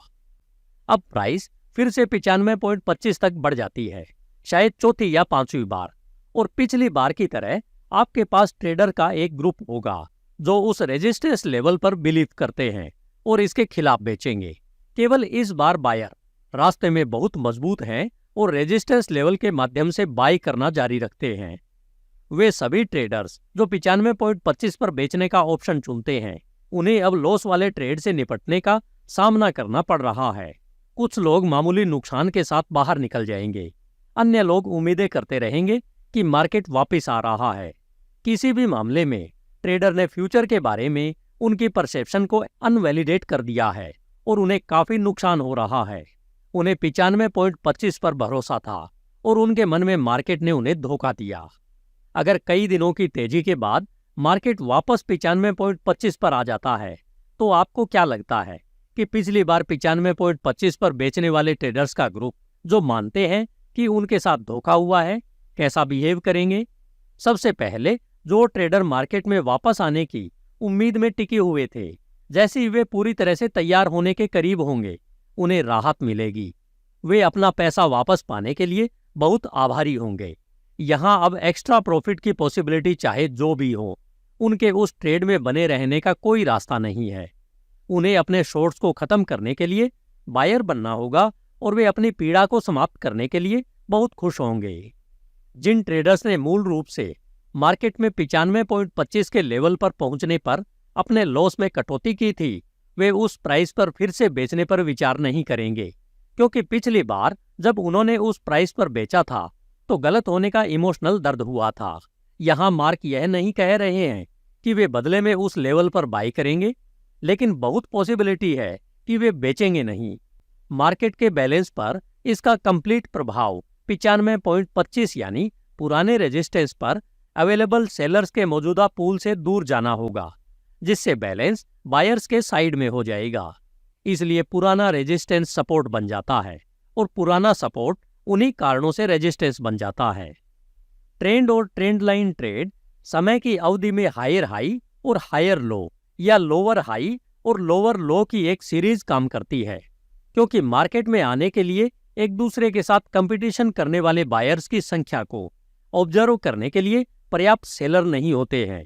अब प्राइस फिर से 95.25 तक बढ़ जाती है, शायद चौथी या 5वीं बार, और पिछली बार की तरह आपके पास ट्रेडर का एक ग्रुप होगा जो उस रेजिस्टेंस लेवल पर बिलीव करते हैं और इसके खिलाफ बेचेंगे। केवल इस बार बायर रास्ते में बहुत मजबूत हैं और रेजिस्टेंस लेवल के माध्यम से बाई करना जारी रखते हैं। वे सभी ट्रेडर्स जो 95.25 पर बेचने का ऑप्शन चुनते हैं, उन्हें अब लॉस वाले ट्रेड से निपटने का सामना करना पड़ रहा है। कुछ लोग मामूली नुकसान के साथ बाहर निकल जाएंगे, अन्य लोग उम्मीदें करते रहेंगे कि मार्केट वापस आ रहा है। किसी भी मामले में ट्रेडर ने फ्यूचर के बारे में उनकी परसेप्शन को अनवैलिडेट कर दिया है और उन्हें काफी नुकसान हो रहा है। उन्हें 95.25 पर भरोसा था और उनके मन में मार्केट ने उन्हें धोखा दिया। अगर कई दिनों की तेजी के बाद मार्केट वापस 95.25 पर आ जाता है तो आपको क्या लगता है कि पिछली बार 95.25 पर बेचने वाले ट्रेडर्स का ग्रुप जो मानते हैं कि उनके साथ धोखा हुआ है कैसा बिहेव करेंगे? सबसे पहले जो ट्रेडर मार्केट में वापस आने की उम्मीद में टिके हुए थे, जैसे ही वे पूरी तरह से तैयार होने के करीब होंगे, उन्हें राहत मिलेगी। वे अपना पैसा वापस पाने के लिए बहुत आभारी होंगे। यहाँ अब एक्स्ट्रा प्रॉफिट की पॉसिबिलिटी चाहे जो भी हो, उनके उस ट्रेड में बने रहने का कोई रास्ता नहीं है। उन्हें अपने शॉर्ट्स को खत्म करने के लिए बायर बनना होगा और वे अपनी पीड़ा को समाप्त करने के लिए बहुत खुश होंगे। जिन ट्रेडर्स ने मूल रूप से मार्केट में 95.25 के लेवल पर पहुंचने पर अपने लॉस में कटौती की थी, वे उस प्राइस पर फिर से बेचने पर विचार नहीं करेंगे, क्योंकि पिछली बार जब उन्होंने उस प्राइस पर बेचा था तो गलत होने का इमोशनल दर्द हुआ था। यहाँ मार्क यह नहीं कह रहे हैं कि वे बदले में उस लेवल पर बाई करेंगे, लेकिन बहुत पॉसिबिलिटी है कि वे बेचेंगे नहीं। मार्केट के बैलेंस पर इसका कंप्लीट प्रभाव 95.25 यानी पुराने रेजिस्टेंस पर अवेलेबल सेलर्स के मौजूदा पूल से दूर जाना होगा, जिससे बैलेंस बायर्स के साइड में हो जाएगा। इसलिए पुराना रेजिस्टेंस सपोर्ट बन जाता है और पुराना सपोर्ट उन्हीं कारणों से रेजिस्टेंस बन जाता है। ट्रेंड और ट्रेंड लाइन ट्रेड समय की अवधि में हायर हाई और हायर लो या लोअर हाई और लोअर लो की एक सीरीज काम करती है, क्योंकि मार्केट में आने के लिए एक दूसरे के साथ कंपटीशन करने वाले बायर्स की संख्या को ऑब्जर्व करने के लिए पर्याप्त सेलर नहीं होते हैं।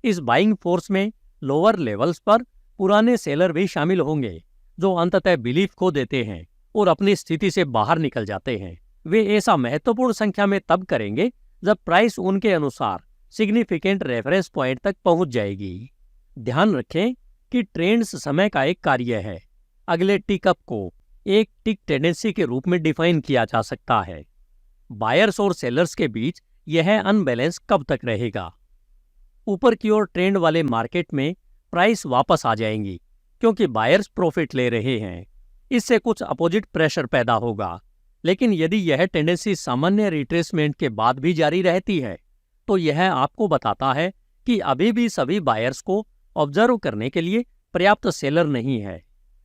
इस बाइंग फोर्स में लोअर लेवल्स पर पुराने सेलर भी शामिल होंगे, जो अंततः बिलीफ खो देते हैं और अपनी स्थिति से बाहर निकल जाते हैं। वे ऐसा महत्वपूर्ण संख्या में तब करेंगे जब प्राइस उनके अनुसार सिग्निफिकेंट रेफरेंस पॉइंट तक पहुंच जाएगी। ध्यान रखें कि ट्रेंड्स समय का एक कार्य है। अगले टिक अप को एक टिक टेंडेंसी के रूप में डिफाइन किया जा सकता है। बायर्स और सेलर्स के बीच यह अनबैलेंस कब तक रहेगा? ऊपर की ओर ट्रेंड वाले मार्केट में प्राइस वापस आ जाएंगी, क्योंकि बायर्स प्रॉफिट ले रहे हैं। इससे कुछ अपोजिट प्रेशर पैदा होगा। लेकिन यदि यह टेंडेंसी सामान्य रिट्रेसमेंट के बाद भी जारी रहती है, तो यह आपको बताता है कि अभी भी सभी बायर्स को ऑब्जर्व करने के लिए पर्याप्त सेलर नहीं है,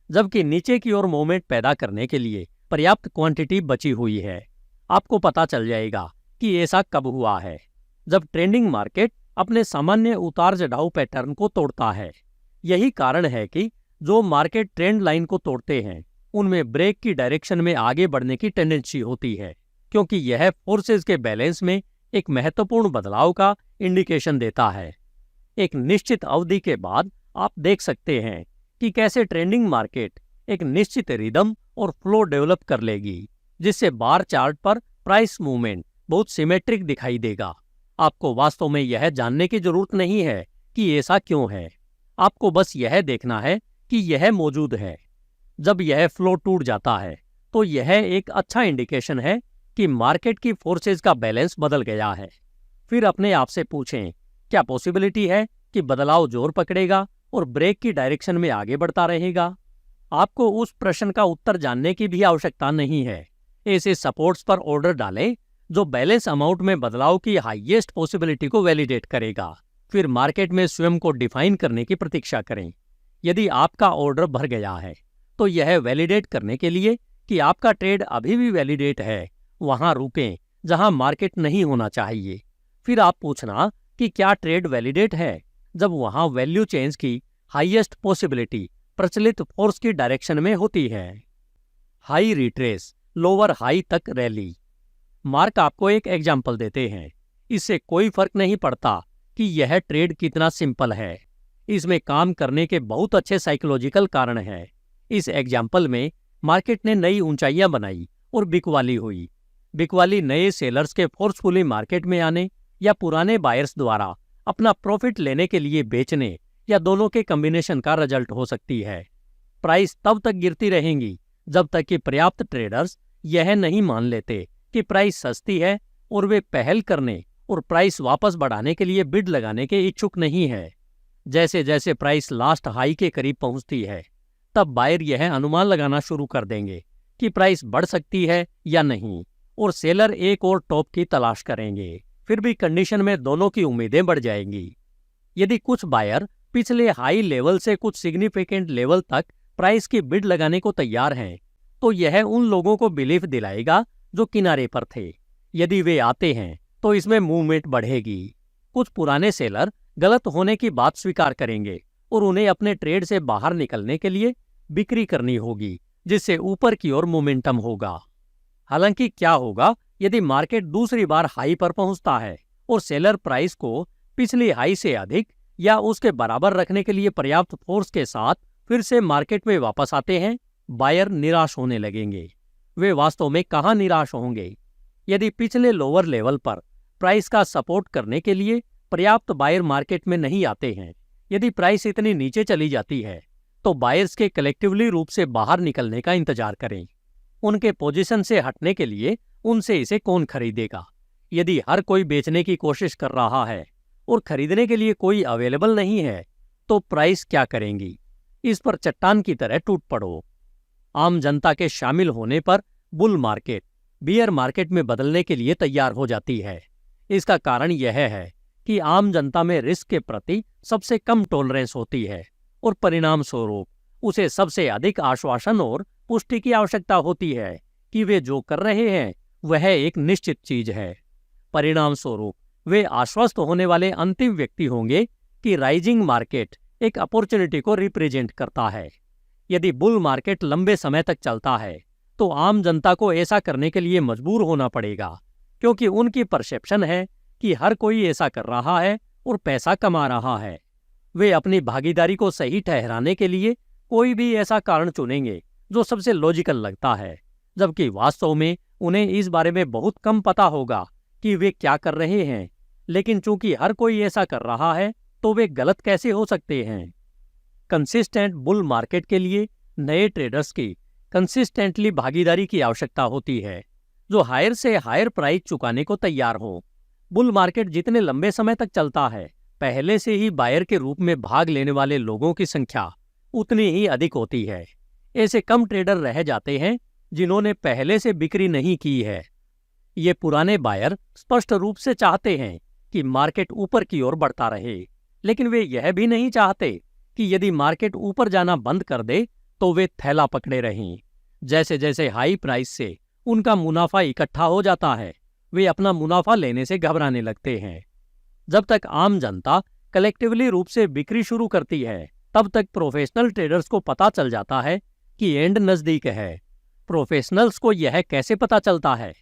जबकि नीचे की ओर मूवमेंट पैदा करने के लिए पर्याप्त क्वांटिटी बची हुई है। आपको पता चल जाएगा कि ऐसा कब हुआ है, जब ट्रेंडिंग मार्केट अपने सामान्य उतार चढ़ाव पैटर्न को तोड़ता है। यही कारण है कि जो मार्केट ट्रेंड लाइन को तोड़ते हैं उनमें ब्रेक की डायरेक्शन में आगे बढ़ने की टेंडेंसी होती है, क्योंकि यह फोर्सेस के बैलेंस में एक महत्वपूर्ण बदलाव का इंडिकेशन देता है। एक निश्चित अवधि के बाद आप देख सकते हैं कि कैसे ट्रेंडिंग मार्केट एक निश्चित रिदम और फ्लो डेवलप कर लेगी, जिससे बार चार्ट पर प्राइस मूवमेंट बहुत सिमेट्रिक दिखाई देगा। आपको वास्तव में यह जानने की जरूरत नहीं है कि ऐसा क्यों है। आपको बस यह देखना है कि यह मौजूद है। जब यह फ्लो टूट जाता है तो यह एक अच्छा इंडिकेशन है कि मार्केट की फोर्सेस का बैलेंस बदल गया है। फिर अपने आप से पूछें, क्या पॉसिबिलिटी है कि बदलाव जोर पकड़ेगा और ब्रेक की डायरेक्शन में आगे बढ़ता रहेगा? आपको उस प्रश्न का उत्तर जानने की भी आवश्यकता नहीं है। ऐसे सपोर्ट्स पर ऑर्डर डालें जो बैलेंस अमाउंट में बदलाव की हाईएस्ट पॉसिबिलिटी को वैलिडेट करेगा। फिर मार्केट में स्वयं को डिफाइन करने की प्रतीक्षा करें। यदि आपका ऑर्डर भर गया है तो यह वैलिडेट करने के लिए कि आपका ट्रेड अभी भी वैलिडेट है, वहां रुकें जहां मार्केट नहीं होना चाहिए। फिर आप पूछना कि क्या ट्रेड वैलिडेट है, जब वहां वैल्यू चेंज की हाईएस्ट पॉसिबिलिटी प्रचलित फोर्स की डायरेक्शन में होती है। हाई रिट्रेस, लोअर हाई तक रैली। मार्क आपको एक एग्जाम्पल देते हैं। इससे कोई फर्क नहीं पड़ता कि यह ट्रेड कितना सिंपल है। इसमें काम करने के बहुत अच्छे साइकोलॉजिकल कारण हैं। इस एग्जाम्पल में मार्केट ने नई ऊंचाइयां बनाई और बिकवाली हुई। बिकवाली नए सेलर्स के फोर्सफुली मार्केट में आने या पुराने बायर्स द्वारा अपना प्रॉफिट लेने के लिए बेचने या दोनों के कॉम्बिनेशन का रिजल्ट हो सकती है। प्राइस तब तक गिरती रहेंगी जब तक कि पर्याप्त ट्रेडर्स यह नहीं मान लेते कि प्राइस सस्ती है और वे पहल करने और प्राइस वापस बढ़ाने के लिए बिड लगाने के इच्छुक नहीं है। जैसे जैसे प्राइस लास्ट हाई के करीब पहुंचती है, तब बायर यह अनुमान लगाना शुरू कर देंगे कि प्राइस बढ़ सकती है या नहीं, और सेलर एक और टॉप की तलाश करेंगे। फिर भी कंडीशन में दोनों की उम्मीदें बढ़ जाएंगी। यदि कुछ बायर पिछले हाई लेवल से कुछ सिग्निफिकेंट लेवल तक प्राइस की बिड लगाने को तैयार हैं, तो यह उन लोगों को बिलीफ दिलाएगा जो किनारे पर थे। यदि वे आते हैं तो इसमें मूवमेंट बढ़ेगी। कुछ पुराने सेलर गलत होने की बात स्वीकार करेंगे और उन्हें अपने ट्रेड से बाहर निकलने के लिए बिक्री करनी होगी, जिससे ऊपर की ओर मोमेंटम होगा। हालांकि क्या होगा यदि मार्केट दूसरी बार हाई पर पहुंचता है और सेलर प्राइस को पिछली हाई से अधिक या उसके बराबर रखने के लिए पर्याप्त फोर्स के साथ फिर से मार्केट में वापस आते हैं? बायर निराश होने लगेंगे। वे वास्तव में कहाँ निराश होंगे? यदि पिछले लोअर लेवल पर प्राइस का सपोर्ट करने के लिए पर्याप्त बायर मार्केट में नहीं आते हैं, यदि प्राइस इतनी नीचे चली जाती है, तो बायर्स के कलेक्टिवली रूप से बाहर निकलने का इंतजार करें। उनके पोजीशन से हटने के लिए उनसे इसे कौन खरीदेगा? यदि हर कोई बेचने की कोशिश कर रहा है और खरीदने के लिए कोई अवेलेबल नहीं है, तो प्राइस क्या करेंगी? इस पर चट्टान की तरह टूट पड़ो। आम जनता के शामिल होने पर बुल मार्केट बियर मार्केट में बदलने के लिए तैयार हो जाती है। इसका कारण यह है कि आम जनता में रिस्क के प्रति सबसे कम टॉलरेंस होती है और परिणाम स्वरूप उसे सबसे अधिक आश्वासन और पुष्टि की आवश्यकता होती है कि वे जो कर रहे हैं वह एक निश्चित चीज है। परिणाम स्वरूप वे आश्वस्त होने वाले अंतिम व्यक्ति होंगे कि राइजिंग मार्केट एक अपॉर्चुनिटी को रिप्रेजेंट करता है। यदि बुल मार्केट लंबे समय तक चलता है, तो आम जनता को ऐसा करने के लिए मजबूर होना पड़ेगा, क्योंकि उनकी परसेप्शन है कि हर कोई ऐसा कर रहा है और पैसा कमा रहा है। वे अपनी भागीदारी को सही ठहराने के लिए कोई भी ऐसा कारण चुनेंगे जो सबसे लॉजिकल लगता है, जबकि वास्तव में उन्हें इस बारे में बहुत कम पता होगा कि वे क्या कर रहे हैं। लेकिन चूंकि हर कोई ऐसा कर रहा है, तो वे गलत कैसे हो सकते हैं? कंसिस्टेंट बुल मार्केट के लिए नए ट्रेडर्स की कंसिस्टेंटली भागीदारी की आवश्यकता होती है, जो हायर से हायर प्राइस चुकाने को तैयार हो। बुल मार्केट जितने लंबे समय तक चलता है, पहले से ही बायर के रूप में भाग लेने वाले लोगों की संख्या उतनी ही अधिक होती है। ऐसे कम ट्रेडर रह जाते हैं जिन्होंने पहले से बिक्री नहीं की है। ये पुराने बायर स्पष्ट रूप से चाहते हैं कि मार्केट ऊपर की ओर बढ़ता रहे, लेकिन वे यह भी नहीं चाहते कि यदि मार्केट ऊपर जाना बंद कर दे तो वे थैला पकड़े रहें। जैसे जैसे हाई प्राइस से उनका मुनाफा इकट्ठा हो जाता है, वे अपना मुनाफा लेने से घबराने लगते हैं। जब तक आम जनता कलेक्टिवली रूप से बिक्री शुरू करती है, तब तक प्रोफेशनल ट्रेडर्स को पता चल जाता है कि एंड नजदीक है। प्रोफेशनल्स को यह कैसे पता चलता है?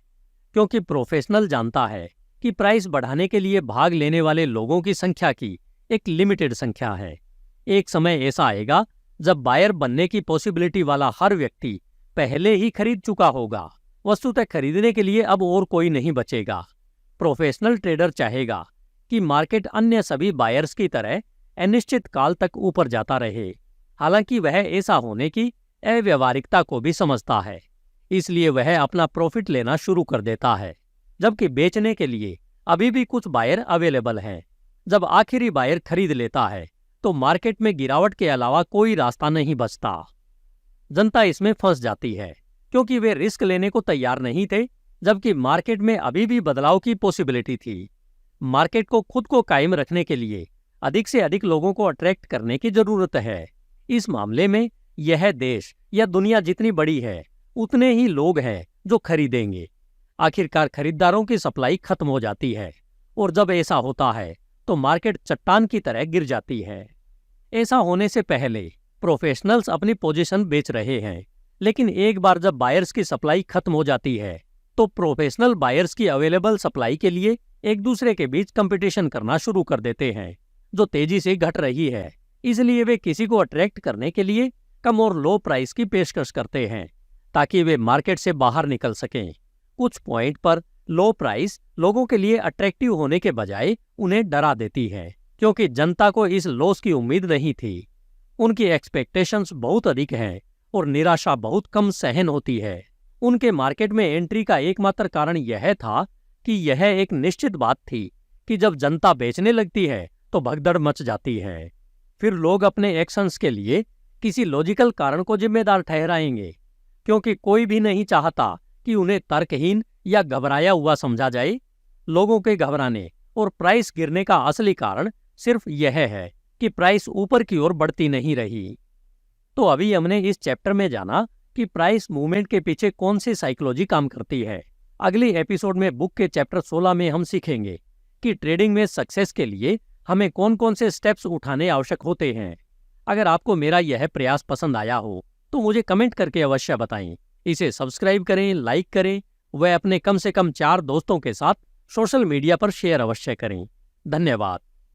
क्योंकि प्रोफेशनल जानता है कि प्राइस बढ़ाने के लिए भाग लेने वाले लोगों की संख्या की एक लिमिटेड संख्या है। एक समय ऐसा आएगा जब बायर बनने की पॉसिबिलिटी वाला हर व्यक्ति पहले ही खरीद चुका होगा। वस्तुतः खरीदने के लिए अब और कोई नहीं बचेगा। प्रोफेशनल ट्रेडर चाहेगा कि मार्केट अन्य सभी बायर्स की तरह अनिश्चित काल तक ऊपर जाता रहे। हालांकि वह ऐसा होने की अव्यवहारिकता को भी समझता है, इसलिए वह अपना प्रॉफिट लेना शुरू कर देता है, जबकि बेचने के लिए अभी भी कुछ बायर अवेलेबल हैं। जब आखिरी बायर खरीद लेता है, तो मार्केट में गिरावट के अलावा कोई रास्ता नहीं बचता। जनता इसमें फंस जाती है क्योंकि वे रिस्क लेने को तैयार नहीं थे, जबकि मार्केट में अभी भी बदलाव की पॉसिबिलिटी थी। मार्केट को खुद को कायम रखने के लिए अधिक से अधिक लोगों को अट्रैक्ट करने की जरूरत है। इस मामले में यह देश या दुनिया जितनी बड़ी है, उतने ही लोग हैं जो खरीदेंगे। आखिरकार खरीदारों की सप्लाई खत्म हो जाती है, और जब ऐसा होता है तो मार्केट चट्टान की तरह गिर जाती है। ऐसा होने से पहले प्रोफेशनल्स अपनी पोजीशन बेच रहे हैं, लेकिन एक बार जब बायर्स की सप्लाई खत्म हो जाती है, तो प्रोफेशनल बायर्स की अवेलेबल सप्लाई के लिए एक दूसरे के बीच कंपटीशन करना शुरू कर देते हैं, जो तेजी से घट रही है। इसलिए वे किसी को अट्रैक्ट करने के लिए कम और लो प्राइस की पेशकश करते हैं, ताकि वे मार्केट से बाहर निकल सकें। कुछ पॉइंट पर लो प्राइस लोगों के लिए अट्रैक्टिव होने के बजाय उन्हें डरा देती है, क्योंकि जनता को इस लॉस की उम्मीद नहीं थी। उनकी एक्सपेक्टेशंस बहुत अधिक हैं और निराशा बहुत कम सहन होती है। उनके मार्केट में एंट्री का एकमात्र कारण यह था कि यह एक निश्चित बात थी कि जब जनता बेचने लगती है तो भगदड़ मच जाती है। फिर लोग अपने एक्शंस के लिए किसी लॉजिकल कारण को जिम्मेदार ठहराएंगे, क्योंकि कोई भी नहीं चाहता कि उन्हें तर्कहीन या घबराया हुआ समझा जाए। लोगों के घबराने और प्राइस गिरने का असली कारण सिर्फ यह है कि प्राइस ऊपर की ओर बढ़ती नहीं रही। तो अभी हमने इस चैप्टर में जाना कि प्राइस मूवमेंट के पीछे कौन सी साइकोलॉजी काम करती है। अगली एपिसोड में बुक के चैप्टर 16 में हम सीखेंगे कि ट्रेडिंग में सक्सेस के लिए हमें कौन कौन से स्टेप्स उठाने आवश्यक होते हैं। अगर आपको मेरा यह प्रयास पसंद आया हो तो मुझे कमेंट करके अवश्य बताएं। इसे सब्सक्राइब करें, लाइक करें व अपने कम से कम 4 दोस्तों के साथ सोशल मीडिया पर शेयर अवश्य करें। धन्यवाद।